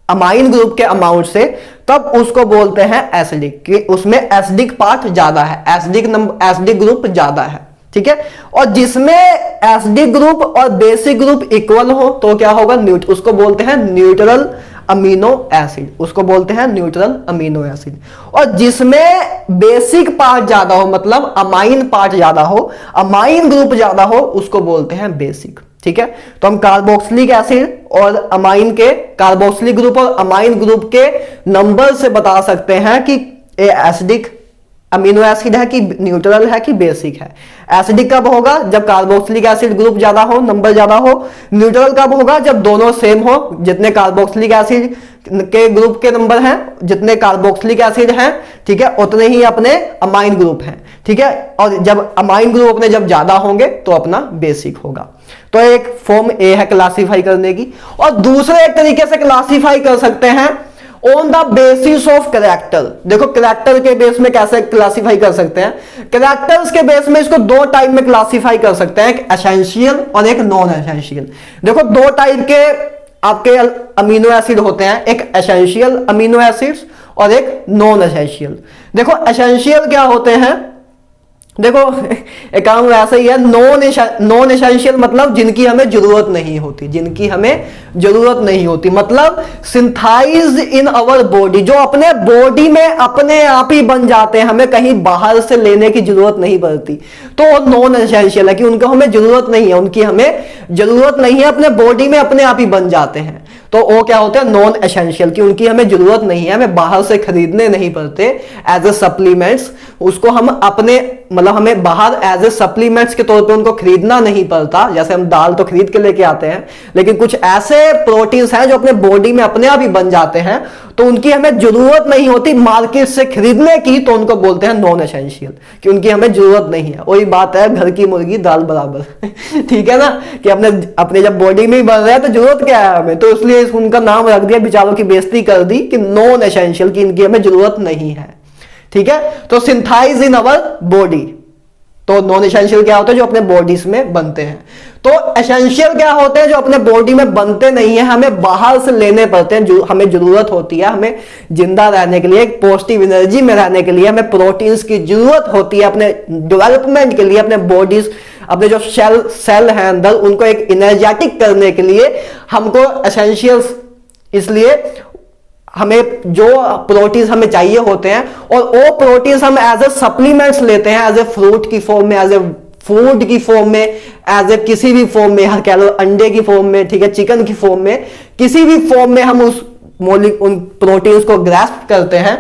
अमाइन ग्रुप के अमाउंट से, तब उसको बोलते हैं एसिडिक, कि उसमें एसिडिक पार्ट ज्यादा है, एसिडिक ग्रुप ज्यादा है, ठीक है। और जिसमें एसिडिक ग्रुप और बेसिक ग्रुप इक्वल हो तो क्या होगा, उसको बोलते हैं न्यूट्रल अमीनो एसिड, उसको बोलते हैं न्यूट्रल अमीनो एसिड। और जिसमें बेसिक पार्ट ज्यादा हो, मतलब अमाइन पार्ट ज्यादा हो, अमाइन ग्रुप ज्यादा हो, उसको बोलते हैं बेसिक, ठीक है। तो हम कार्बोक्सिलिक एसिड और अमाइन के, कार्बोक्सिलिक ग्रुप और अमाइन ग्रुप के नंबर से बता सकते हैं कि ये एसिडिक अमीनो एसिड है कि न्यूट्रल है कि बेसिक है। एसिडिक कब होगा, जब कार्बोक्सिलिक एसिड ग्रुप ज्यादा हो, नंबर ज्यादा हो। न्यूट्रल कब होगा, जब दोनों सेम हो, जितने कार्बोक्सिलिक एसिड के ग्रुप के नंबर हैं, जितने कार्बोक्सिलिक एसिड हैं, ठीक है, उतने ही अपने अमाइन ग्रुप हैं, ठीक है। और जब अमाइन ग्रुप अपने जब ज्यादा होंगे तो अपना बेसिक होगा। तो एक फॉर्म ए है क्लासीफाई करने की। और दूसरे एक तरीके से क्लासीफाई कर सकते हैं on the basis of character. देखो कैरेक्टर के बेस में कैसे क्लासीफाई कर सकते हैं, कैरेक्टर्स के बेस में इसको 2 टाइप में क्लासीफाई कर सकते हैं, एक एसेंशियल और एक नॉन एसेंशियल। देखो 2 टाइप के आपके अमीनो एसिड होते हैं, एक एसेंशियल अमीनो एसिड्स और एक नॉन एसेंशियल। देखो एसेंशियल क्या होते हैं, देखो एक काम वैसा ही है, नॉन एसेंशियल मतलब जिनकी हमें जरूरत नहीं होती, जिनकी हमें जरूरत नहीं होती, मतलब सिंथाइज्ड इन आवर बॉडी, जो अपने बॉडी में अपने आप ही बन जाते हैं, हमें कहीं बाहर से लेने की जरूरत नहीं पड़ती। तो नॉन एसेंशियल है कि उनको हमें जरूरत नहीं है, उनकी हमें जरूरत नहीं है, अपने बॉडी में अपने आप ही बन जाते हैं। तो वो क्या होते हैं, नॉन एसेंशियल, कि उनकी हमें जरूरत नहीं है, हमें बाहर से खरीदने नहीं पड़ते एज ए सप्लीमेंट्स, उसको हम अपने मतलब हमें बाहर एज ए सप्लीमेंट्स के तौर पे उनको खरीदना नहीं पड़ता। जैसे हम दाल तो खरीद के लेके आते हैं, लेकिन कुछ ऐसे प्रोटीन्स हैं जो अपने बॉडी में अपने आप ही बन जाते हैं, तो उनकी हमें जरूरत नहीं होती मार्केट से खरीदने की, तो उनको बोलते हैं नॉन एसेंशियल, कि उनकी हमें जरूरत नहीं है। वही बात है घर की मुर्गी दाल बराबर ठीक है ना, कि अपने अपने जब बॉडी में ही बन रहे हैं तो जरूरत क्या है हमें, तो इसलिए उनका नाम रख दिया, बेचारों की बेइज्जती कर दी कि नॉन एसेंशियल, की इनकी हमें जरूरत नहीं है। ठीक है, तो सिंथाइज इन अवर बॉडी। तो नॉन एसेंशियल क्या होते हैं, जो अपने बॉडीज में बनते हैं। तो एसेंशियल क्या होते हैं, जो अपने बॉडी में बनते नहीं है, हमें बाहर से लेने पड़ते हैं, जो हमें जरूरत होती है, हमें जिंदा रहने के लिए, एक पॉजिटिव एनर्जी में रहने के लिए हमें प्रोटीन्स की जरूरत होती है, अपने डेवलपमेंट के लिए, अपने बॉडीज, अपने जो सेल है अंदर, उनको एक एनर्जेटिक करने के लिए हमको एसेंशियल्स, इसलिए हमें जो प्रोटीन्स हमें चाहिए होते हैं, और वो प्रोटीन्स हम एज ए सप्लीमेंट्स लेते हैं, एज ए फ्रूट की फॉर्म में, एज ए फूड की फॉर्म में, एज ए किसी भी फॉर्म में, हर कह लो अंडे की फॉर्म में, ठीक है, चिकन की फॉर्म में, किसी भी फॉर्म में हम उन प्रोटीन्स को ग्रैस्प करते हैं,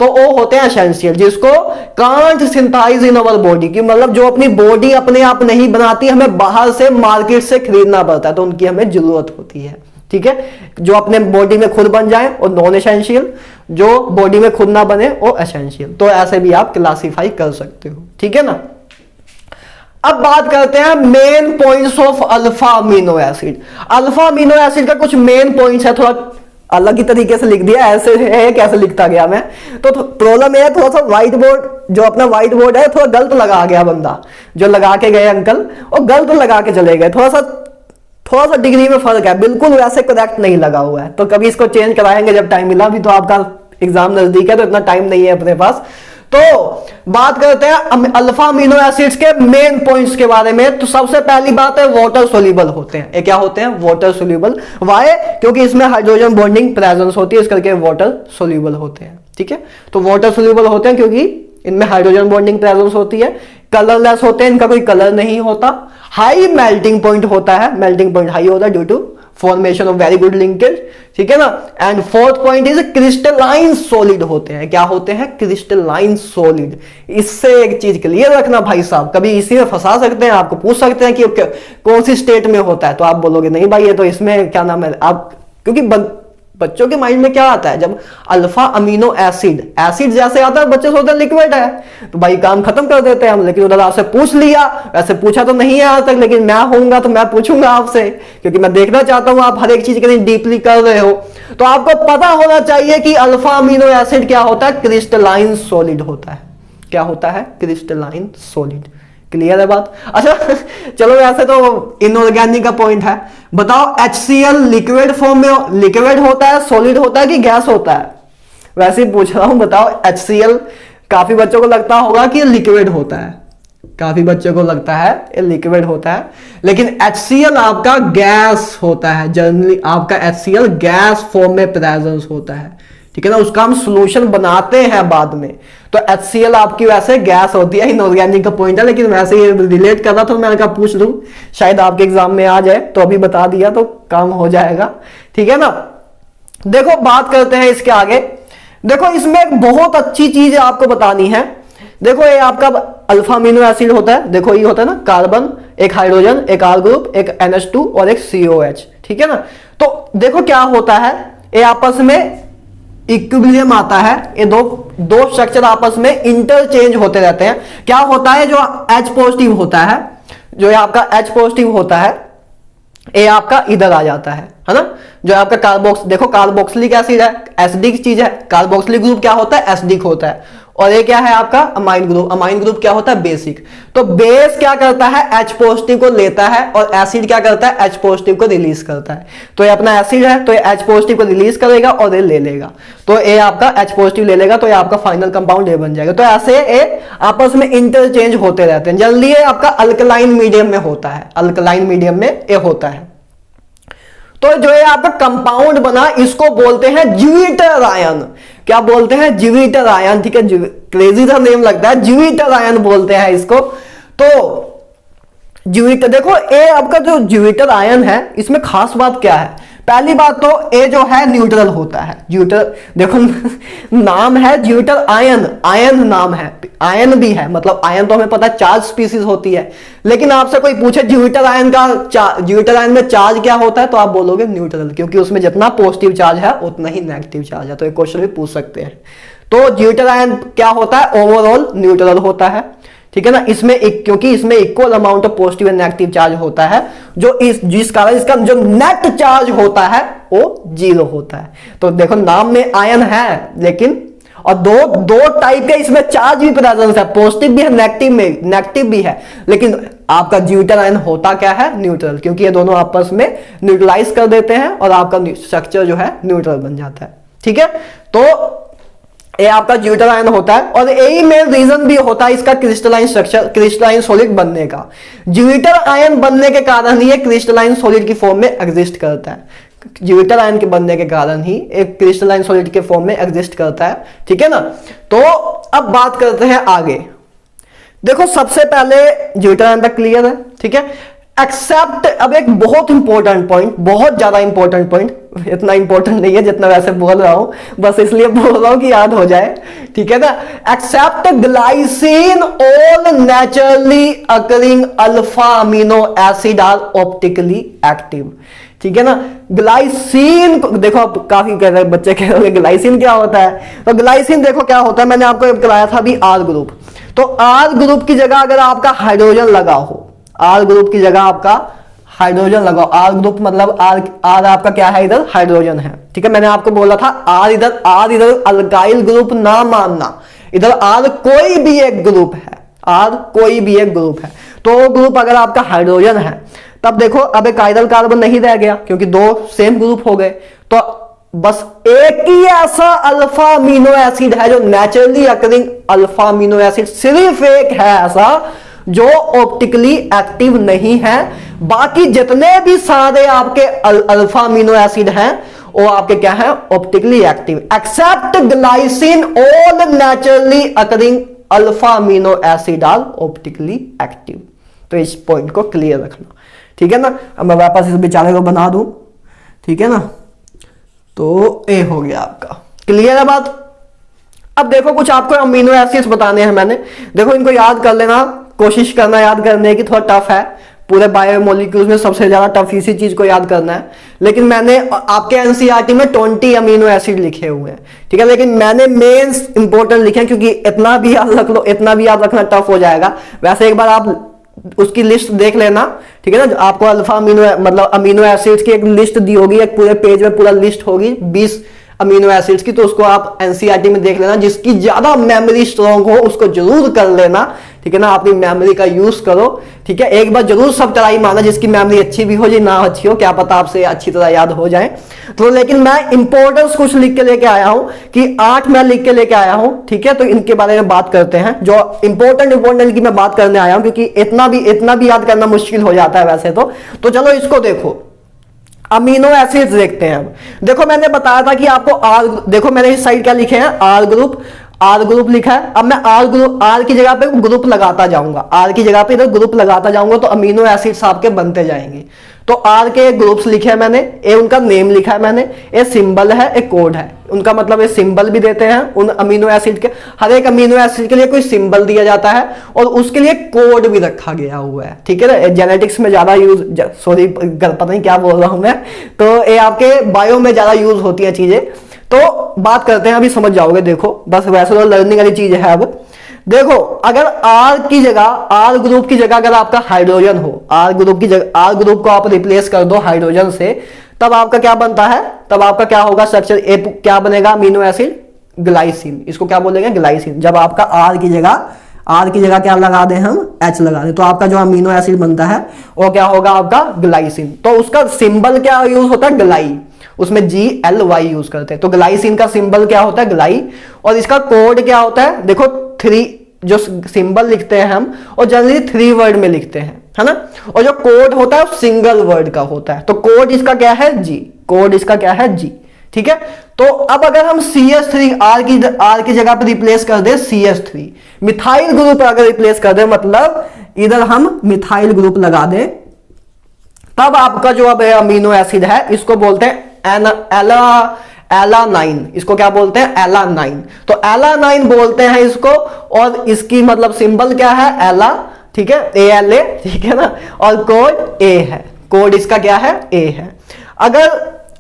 तो वो होते हैं एसेंशियल, जिसको कांट सिंथाइज इन अवर बॉडी, की मतलब जो अपनी बॉडी अपने आप नहीं बनाती, हमें बाहर से मार्केट से खरीदना पड़ता है, तो उनकी हमें जरूरत होती है। ठीक है, जो अपने बॉडी में खुद बन जाए और नॉन एसेंशियल, जो बॉडी में खुद ना बने वो एसेंशियल। तो ऐसे भी आप क्लासिफाई कर सकते हो। ठीक है ना। अब बात करते हैं main points of alpha amino acid. Alpha amino acid का कुछ मेन पॉइंट्स है, थोड़ा अलग ही तरीके से लिख दिया, ऐसे है कैसे लिखता गया मैं, तो प्रॉब्लम है थोड़ा सा व्हाइट बोर्ड, जो अपना व्हाइट बोर्ड है थोड़ा गलत लगा गया बंदा, जो लगा के गए अंकल और गलत लगा के चले गए, थोड़ा सा डिग्री में फर्क है, बिल्कुल वैसे करेक्ट नहीं लगा हुआ है। तो कभी इसको चेंज कराएंगे जब टाइम मिला, भी तो आपका एग्जाम नजदीक है तो इतना टाइम नहीं है अपने पास। तो बात करते हैं अल्फा अमीनो एसिड्स के मेन पॉइंट्स के बारे में। तो सबसे पहली बात है वाटर सोल्यूबल होते हैं। ये क्या होते हैं? Water soluble. वाई? क्योंकि इसमें हाइड्रोजन बॉन्डिंग प्रेजेंस होती है, इस करके वाटर सोल्यूबल होते हैं। ठीक है, तो वाटर सोल्यूबल होते हैं क्योंकि इनमें हाइड्रोजन बॉन्डिंग प्रेजेंस होती है। कलरलेस होते हैं, इनका कोई कलर नहीं होता। हाई मेल्टिंग पॉइंट होता है, मेल्टिंग पॉइंट हाई होता है due to formation of very good linkage. ठीक है ना। And fourth point is crystalline solid होते हैं। क्या होते हैं? Crystalline solid. इससे एक चीज क्लियर रखना भाई साहब, कभी इसी में फंसा सकते हैं, आपको पूछ सकते हैं कि कौन सी स्टेट में होता है, तो आप बोलोगे नहीं भाई ये तो इसमें क्या नाम है, आप क्योंकि बच्चों के माइंड में क्या आता है जब अल्फा अमीनो एसिड, एसिड जैसे आता है बच्चे सोचते हैं लिक्विड है, तो भाई काम खत्म कर देते हैं हम। लेकिन उधर आपसे पूछ लिया, वैसे पूछा तो नहीं है आज तक, लेकिन मैं होऊंगा तो मैं पूछूंगा आपसे, क्योंकि मैं देखना चाहता हूं आप हर एक चीज के लिए डीपली कर रहे हो। तो आपको पता होना चाहिए कि अल्फा अमीनो एसिड क्या होता है? क्रिस्टलाइन सॉलिड होता है। क्या होता है? Crystalline solid. क्लियर है बात? अच्छा चलो, वैसे तो इनऑर्गेनिक का पॉइंट है। बताओ HCl लिक्विड फॉर्म में लिक्विड होता है, सॉलिड होता है कि गैस होता है? वैसे ही पूछ रहा हूं, बताओ। HCl काफी बच्चों को लगता होगा कि लिक्विड होता है, काफी बच्चों को लगता है ये लिक्विड होता है, लेकिन HCl आपका गैस होता है। जनरली आपका HCl गैस फॉर्म में प्रेजेंस होता है। ठीक है ना, उसका हम सोल्यूशन बनाते हैं बाद में। तो HCl आपकी वैसे गैस होती है, इनऑर्गेनिक का पॉइंट है, लेकिन वैसे ये रिलेट कर रहा था, मैंने कहा पूछ लूं, शायद आपके एग्जाम में आ जाए, तो अभी बता दिया तो काम हो जाएगा। ठीक है ना। देखो बात करते हैं इसके आगे। देखो इसमें एक बहुत अच्छी चीज आपको बतानी है। देखो ये आपका अल्फा अमीनो एसिड होता है, देखो ये होता है ना, कार्बन, एक हाइड्रोजन, एक R ग्रुप, एक NH2 और एक COH। ठीक है ना। तो देखो क्या होता है, ये आपस में इक्विलिब्रियम आता है, ये दो स्ट्रक्चर आपस में इंटरचेंज होते रहते हैं। क्या होता है? जो H पॉजिटिव होता है, जो आपका H पॉजिटिव होता है, ये आपका इधर आ जाता है ना। जो आपका कार्बोक्स, देखो कार्बोक्सिलिक एसिड है, एसिडिक चीज है। कार्बोक्सिलिक ग्रुप क्या होता है? एसिडिक होता है। और ये क्या है आपका? Amine group. अमाइन ग्रुप क्या होता है? बेसिक। तो बेस क्या करता है? H पॉजिटिव को लेता है, और एसिड क्या करता है? H पॉजिटिव को रिलीज करता है। तो ये अपना एसिड है, तो ये H पॉजिटिव को रिलीज करेगा और ये ले लेगा, तो ये आपका H पॉजिटिव ले लेगा, तो ये आपका फाइनल कंपाउंड ये बन जाएगा। तो ऐसे ये आपस में इंटरचेंज होते रहते हैं। जल्दी ये आपका अल्कलाइन मीडियम में होता है, अल्कलाइन मीडियम में ये होता है। तो जो ये आपका कंपाउंड बना, इसको बोलते हैं ज्यूइटर आयन। क्या बोलते हैं? ज्यूइटर आयन। ठीक है, क्रेजी सा नेम लगता है, ज्यूइटर आयन बोलते हैं इसको। तो ज्यूइटर, देखो ये आपका जो ज्यूइटर आयन है, इसमें खास बात क्या है? पहली बात तो ए जो है न्यूट्रल होता है, ज्यूटर, देखो नाम है ज्यूटर आयन, आयन नाम है, आयन भी है, मतलब आयन तो हमें पता है चार्ज स्पीसीज होती है, लेकिन आपसे कोई पूछे ज्यूटर आयन ज्यूटर आयन में चार्ज क्या होता है तो आप बोलोगे न्यूट्रल, क्योंकि उसमें जितना पॉजिटिव चार्ज है उतना ही नेगेटिव चार्ज है। तो एक क्वेश्चन भी पूछ सकते हैं। तो ज्यूटर आयन क्या होता है, ओवरऑल न्यूट्रल होता है, ठीक है ना। इसमें क्योंकि इसमें equal amount of positive and negative charge होता है, जो जिस कारण इसका जो नेट चार्ज होता है वो 0 होता है। तो देखो नाम में आयन है, लेकिन और दो टाइप के इसमें चार्ज भी प्रेजेंस है, पॉजिटिव भी है, नेगेटिव भी है, लेकिन आपका ज्यूटर आयन होता क्या है, न्यूट्रल, क्योंकि ये दोनों आपस में न्यूट्रलाइज कर देते हैं और आपका स्ट्रक्चर जो है न्यूट्रल बन जाता है, ठीक है। तो ये आपका ज्यूटर आयन होता है, और यही मेन रीजन भी होता है इसका क्रिस्टलाइन स्ट्रक्चर, क्रिस्टलाइन सॉलिड बनने का। ज्यूटर आयन बनने के कारण ही ये क्रिस्टलाइन सॉलिड की फॉर्म में एग्जिस्ट करता है, ज्यूटर आयन के बनने के कारण ही एक क्रिस्टलाइन सॉलिड के फॉर्म में एग्जिस्ट करता है, ठीक है ना। तो अब बात करते हैं आगे। देखो सबसे पहले ज्यूटर आयन तक क्लियर है, ठीक है। एक्सेप्ट, अब एक बहुत इंपॉर्टेंट पॉइंट, बहुत ज्यादा इंपॉर्टेंट पॉइंट, इतना इंपॉर्टेंट नहीं है जितना वैसे बोल रहा हूं, बस इसलिए बोल रहा हूं कि याद हो जाए, ठीक है ना। Except glycine all naturally occurring alpha amino acid are optically active, ठीक है ना। ग्लाइसिन, देखो अब काफी कह रहे बच्चे कह रहे हैं ग्लाइसिन क्या होता है, तो ग्लाइसिन देखो क्या होता है, मैंने आपको कराया था अभी आर ग्रुप। तो आर ग्रुप की जगह अगर आपका हाइड्रोजन लगा हो, आर ग्रुप की जगह आपका हाइड्रोजन लगाओ, आर ग्रुप मतलब आर आपका क्या है, इधर हाइड्रोजन है, ठीक है। मैंने आपको बोला था आर इधर अल्काइल ग्रुप ना मानना, इधर आर कोई भी एक ग्रुप है, आर कोई भी एक ग्रुप है। तो ग्रुप अगर आपका हाइड्रोजन है, तब देखो अब एक काइरल कार्बन नहीं रह गया, क्योंकि दो सेम ग्रुप हो गए। तो बस एक ही ऐसा अल्फा अमीनो एसिड है जो naturally occurring alpha amino acid, सिर्फ एक है ऐसा जो ऑप्टिकली एक्टिव नहीं है। बाकी जितने भी सारे आपके अल्फा अमीनो एसिड हैं वो आपके क्या है, optically active. Except glycine all naturally occurring alpha amino acid are optically active. तो इस पॉइंट को क्लियर रखना, ठीक है ना। अब मैं वापस इस बेचारे को बना दूं, ठीक है ना। तो ए हो गया आपका, क्लियर है बात। अब देखो कुछ आपको अमीनो एसिड्स बताने हैं मैंने, देखो इनको याद कर लेना, कोशिश करना याद करने की, थोड़ा टफ है, पूरे बायोमोलिक्यूल्स में सबसे ज्यादा टफ इसी चीज को याद करना है। लेकिन मैंने आपके एनसीईआरटी में 20 अमीनो एसिड लिखे हुए हैं, ठीक है, लेकिन मैंने मेन इंपॉर्टेंट लिखे हैं, क्योंकि इतना भी याद रख लो, इतना भी याद रखना टफ हो जाएगा। वैसे एक बार आप उसकी लिस्ट देख लेना, ठीक है ना। आपको अल्फा अमीनो मतलब अमीनो एसिड्स की एक लिस्ट दी होगी, एक पूरे पेज में पूरा लिस्ट होगी 20 अमीनो एसिड्स की, तो उसको आप एनसीईआरटी में देख लेना। जिसकी ज्यादा मेमोरी स्ट्रांग हो उसको जरूर कर लेना, ठीक है ना। अपनी मेमोरी का यूज करो, ठीक है। एक बार जरूर सब ट्राई मारना, जिसकी मेमोरी अच्छी भी हो जाए ना अच्छी हो, क्या पता आपसे अच्छी तरह याद हो जाए। तो लेकिन मैं इंपॉर्टेंस कुछ लिख के लेके आया हूं कि 8 मैं लिख के लेके आया हूं, ठीक है। तो इनके बारे में बात करते हैं, जो इंपॉर्टेंट की मैं बात करने आया हूं, क्योंकि इतना भी याद करना मुश्किल हो जाता है वैसे तो चलो इसको देखो, अमीनो एसिड्स देखते हैं। अब देखो मैंने बताया था कि आपको आर, देखो मैंने इस साइड क्या लिखे हैं, आर ग्रुप लिखा है। अब मैं आर की जगह पे ग्रुप लगाता जाऊंगा, आर की जगह पे इधर ग्रुप लगाता जाऊंगा, तो अमीनो एसिड्स आपके बनते जाएंगे। तो आर के ग्रुप्स लिखे हैं मैंने, ए उनका नेम लिखा है मैंने, ए सिंबल है, एक कोड है उनका, मतलब ये सिंबल भी देते हैं उन अमीनो एसिड के। हर एक अमीनो एसिड के लिए कोई सिंबल दिया जाता है और उसके लिए कोड भी रखा गया हुआ है, ठीक है ना। जेनेटिक्स में ज्यादा यूज, सॉरी पता नहीं क्या बोल रहा हूं मैं, तो ये आपके बायो में ज्यादा यूज होती है चीजें। तो बात करते हैं, अभी समझ जाओगे। देखो बस वैसे तो लर्निंग वाली चीज है। अब देखो अगर आर की जगह, आर ग्रुप की जगह अगर आपका हाइड्रोजन हो, आर ग्रुप को आप रिप्लेस कर दो हाइड्रोजन से, तब आपका क्या बनता है, तब आपका क्या होगा स्ट्रक्चर, ए क्या बनेगा, अमीनो एसिड ग्लाइसिन। इसको क्या बोलेंगे, ग्लाइसिन। जब आपका आर की जगह क्या लगा दें हम, एच लगा दें, तो आपका जो अमीनो एसिड बनता है वो क्या होगा, आपका ग्लाइसिन। तो उसका सिंबल क्या यूज होता है, ग्लाई, उसमें GLY यूज करते हैं। तो ग्लाइसिन का सिंबल क्या होता है, ग्लाई। और इसका कोड क्या होता है, देखो 3 जो सिंबल लिखते हैं हम, और जनरली 3 वर्ड में लिखते हैं, है ना। और जो कोड होता है वो सिंगल वर्ड का होता है। तो कोड इसका क्या है, G, कोड इसका क्या है, G, ठीक है। तो अब अगर हम CH3 आर की जगह पर रिप्लेस कर दे CH3, मिथाइल ग्रुप अगर रिप्लेस कर दे, मतलब इधर हम मिथाइल ग्रुप लगा दे, तब आपका जो अब अमीनो एसिड है इसको बोलते हैं एलानाइन। इसको क्या बोलते हैं? एलानाइन। तो एलानाइन बोलते हैं इसको, और इसकी मतलब सिंबल क्या है? एला, ठीक है, ALA, ठीक है ना, और कोड A है। कोड इसका क्या है? A है। अगर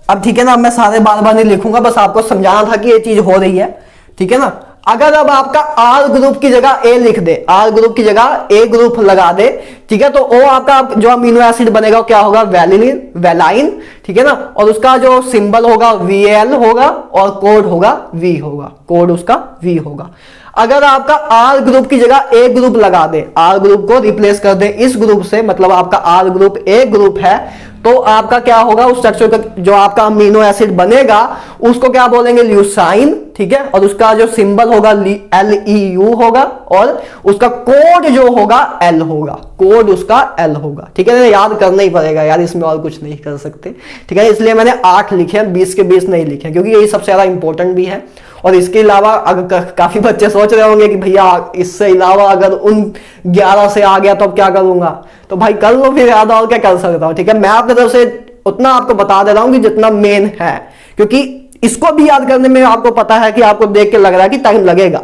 अब ठीक है ना, मैं सारे बार बार नहीं लिखूंगा, बस आपको समझाना था कि ये चीज हो रही है, ठीक है ना। अगर अब आपका R ग्रुप की जगह A लिख दे, R ग्रुप की जगह A ग्रुप लगा दे, ठीक है, तो वो आपका जो अमीनो एसिड बनेगा वो क्या होगा? वेलिन, वेलाइन, ठीक है ना, और उसका जो सिंबल होगा VAL होगा, और कोड होगा V होगा, कोड उसका V होगा। अगर आपका R ग्रुप की जगह A ग्रुप लगा दे, R ग्रुप को रिप्लेस कर दे इस ग्रुप से, मतलब आपका R ग्रुप A ग्रुप है, तो आपका क्या होगा? उस स्ट्रक्चर का जो आपका अमीनो एसिड बनेगा उसको क्या बोलेंगे? ल्यूसाइन, ठीक है, और उसका जो सिंबल होगा LEU होगा, और उसका कोड जो होगा L होगा, कोड उसका L होगा, ठीक है ना। याद करना ही पड़ेगा यार, इसमें और कुछ नहीं कर सकते, ठीक है। इसलिए मैंने 8 लिखे, 20 के 20 नहीं लिखे, क्योंकि यही सबसे ज्यादा इंपॉर्टेंट भी है। और इसके अलावा अगर काफी बच्चे सोच रहे होंगे कि भैया इससे अलावा अगर उन 11 से आ गया तो अब क्या करूंगा, तो भाई कर लो फिर याद, और क्या कर सकता हूं, ठीक है। मैं आपकी तरफ से उतना आपको बता दे रहा हूं कि जितना मेन है, क्योंकि इसको भी याद करने में आपको पता है कि आपको देख के लग रहा है कि टाइम लगेगा,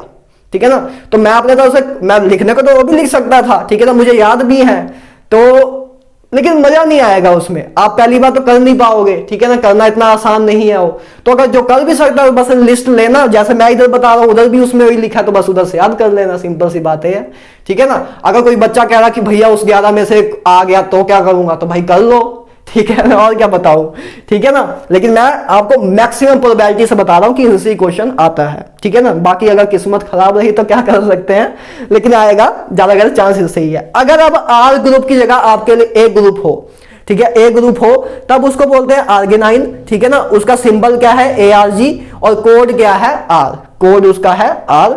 ठीक है ना। तो मैं अपने तरफ से, मैं लिखने को तो वो भी लिख सकता था, ठीक है ना, मुझे याद भी है, तो लेकिन मजा नहीं आएगा उसमें, आप पहली बार तो कर नहीं पाओगे, ठीक है ना, करना इतना आसान नहीं है वो। तो अगर जो कर भी सकता है बस लिस्ट लेना, जैसे मैं इधर बता रहा हूं उधर भी उसमें वही लिखा है, तो बस उधर से याद कर लेना, सिंपल सी बात है, ठीक है ना। अगर कोई बच्चा कह रहा कि भैया उस 11 में से आ गया तो क्या करूंगा, तो भाई कर लो, ठीक है ना, और क्या बताऊं, ठीक है ना। लेकिन मैं आपको मैक्सिमम प्रोबेबिलिटी से बता रहा हूं कि इनसे क्वेश्चन आता है, ठीक है ना। बाकी अगर किस्मत खराब रही तो क्या कर सकते हैं, लेकिन आएगा, ज्यादा चांस इससे ही है। अगर अब R ग्रुप की जगह आपके लिए A ग्रुप हो, ठीक है, A ग्रुप हो, तब उसको बोलते हैं आर्गिनाइन, ठीक है ना। उसका सिंबल क्या है? ARG, और कोड क्या है? R, कोड उसका है R।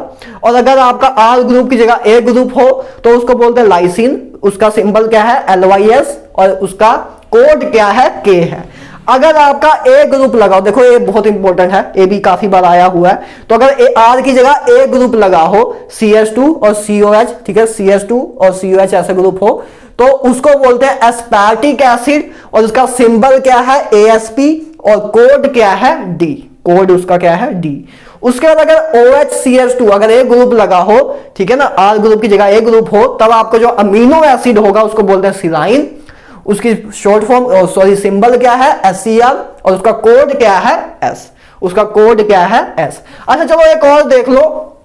और अगर आपका R ग्रुप की जगह A ग्रुप हो तो उसको बोलते हैं लाइसिन, उसका सिंबल क्या है? LYS, और उसका कोड क्या है? K है। अगर आपका A ग्रुप लगाओ, देखो ये बहुत इंपॉर्टेंट है, ए भी काफी बार आया हुआ है, तो अगर R की जगह A ग्रुप लगा हो, CH2 और COH, ठीक है, CH2 और COH ऐसे ग्रुप हो, तो उसको बोलते हैं एस्पार्टिक एसिड, और उसका सिंबल क्या है? ASP, और कोड क्या है? D, कोड उसका क्या है? D। उसके बाद अगर OHCH2 अगर A ग्रुप लगा हो, ठीक है ना, R ग्रुप की जगह A ग्रुप हो, तब आपको जो अमीनो एसिड होगा उसको बोलते हैं सिलाइन, उसकी शॉर्ट फॉर्म सॉरी सिंबल क्या है? SCR, और उसका कोड क्या है? S, उसका कोड क्या है? S। अच्छा चलो एक और देख लो,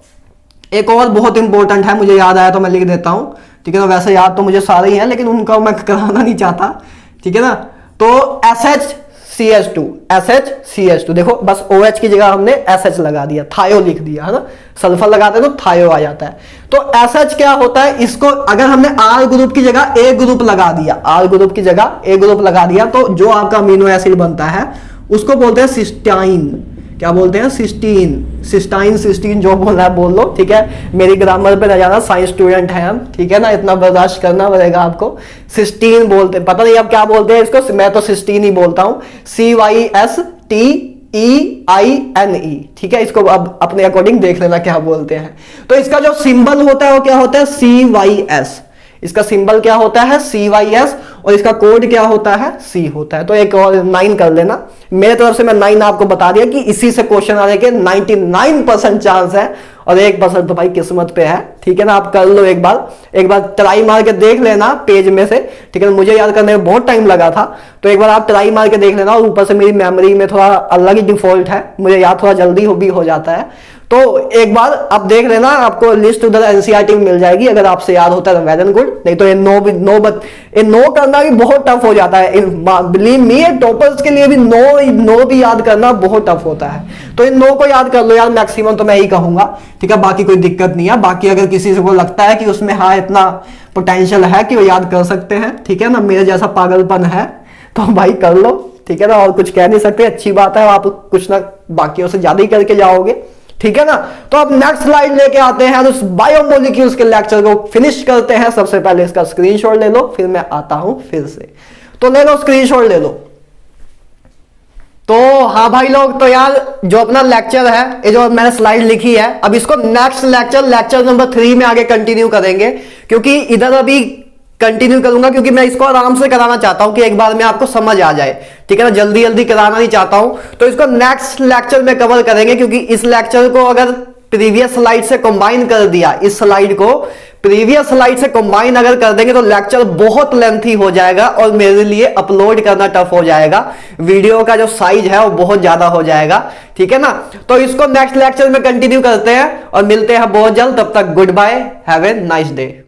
एक और बहुत इंपॉर्टेंट है, मुझे याद आया तो मैं लिख देता हूं, ठीक है ना। वैसे याद तो मुझे सारे ही हैं, लेकिन उनका मैं कराना नहीं चाहता, ठीक है ना। तो SHCH2 देखो, बस OH की जगह हमने SH लगा दिया, थायो लिख दिया, है ना, सल्फर लगाते हैं तो थायो आ जाता है। तो SH क्या होता है? इसको अगर हमने R ग्रुप की जगह A ग्रुप लगा दिया, R ग्रुप की जगह A ग्रुप लगा दिया, तो जो आपका अमीनो एसिड बनता है उसको बोलते हैं सिस्टाइन। क्या बोलते हैं? सिस्टीन, जो बोलना है बोल लो, ठीक है। मेरी ग्रामर पे रह जाना, साइंस स्टूडेंट है हम, ठीक है ना, इतना बर्दाश्त करना पड़ेगा आपको। सिस्टीन बोलते, पता नहीं अब क्या बोलते हैं इसको, मैं तो सिस्टीन ही बोलता हूं, CYSTEINE, ठीक है। इसको अब अपने अकॉर्डिंग देख लेना क्या बोलते हैं। तो इसका जो सिंबल होता है वो क्या होता है? CYS, इसका सिंबल क्या होता है? CYS, और इसका कोड क्या होता है? C होता है। तो एक और 9 कर लेना, मेरे तरफ से मैं 9 आपको बता दिया कि इसी से क्वेश्चन आने के 99% चांस है, और 1% तो भाई किस्मत पे है, ठीक है ना। आप कर लो एक बार ट्राई मार के देख लेना पेज में से, ठीक है। मुझे याद करने में बहुत टाइम लगा था, तो एक बार आप ट्राई मार के देख लेना। और ऊपर से मेरी मेमोरी में थोड़ा अलग ही डिफॉल्ट है, मुझे याद थोड़ा जल्दी भी हो जाता है। तो एक बार आप देख लेना, आपको लिस्ट उधर एनसीईआरटी में मिल जाएगी, अगर आपसे याद होता है तो वेल एंड गुड, नहीं तो ये नो करना भी बहुत टफ हो जाता है। बिलीव मी, टॉपर्स के लिए भी नो भी याद करना बहुत टफ होता है। तो इन नो को याद कर लो यार, मैक्सिमम तो मैं ही कहूंगा, ठीक है। बाकी कोई दिक्कत नहीं है। बाकी अगर किसी को लगता है कि उसमें हाँ इतना पोटेंशियल है कि वो याद कर सकते हैं, ठीक है ना, मेरे जैसा पागलपन है, तो भाई कर लो, ठीक है ना। और कुछ कह नहीं सकते, अच्छी बात है, आप कुछ ना बाकियों से ज्यादा ही करके जाओगे, ठीक है ना। तो अब नेक्स्ट स्लाइड लेके आते हैं, उस बायोमोलिक्यूल्स के लेक्चर को फिनिश करते हैं। सबसे पहले इसका स्क्रीनशॉट ले लो, फिर मैं आता हूं फिर से। तो ले लो, स्क्रीनशॉट ले लो। तो हाँ भाई लोग, तो यार जो अपना लेक्चर है, ये जो मैंने स्लाइड लिखी है, अब इसको नेक्स्ट लेक्चर नंबर 3 में आगे कंटिन्यू करेंगे, क्योंकि इधर अभी कंटिन्यू करूंगा, क्योंकि मैं इसको आराम से कराना चाहता हूं कि एक बार में आपको समझ आ जाए, ठीक है ना, जल्दी जल्दी कराना नहीं चाहता हूं। तो इसको नेक्स्ट लेक्चर में कवर करेंगे, क्योंकि इस लेक्चर को अगर प्रीवियस स्लाइड से कंबाइन कर दिया, इस स्लाइड को प्रीवियस स्लाइड से कंबाइन अगर कर देंगे तो लेक्चर बहुत लेंथी हो जाएगा और मेरे लिए अपलोड करना टफ हो जाएगा, वीडियो का जो साइज है वो बहुत ज्यादा हो जाएगा, ठीक है ना। तो इसको नेक्स्ट लेक्चर में कंटिन्यू करते हैं और मिलते हैं बहुत जल्द, तब तक goodbye, have a nice day.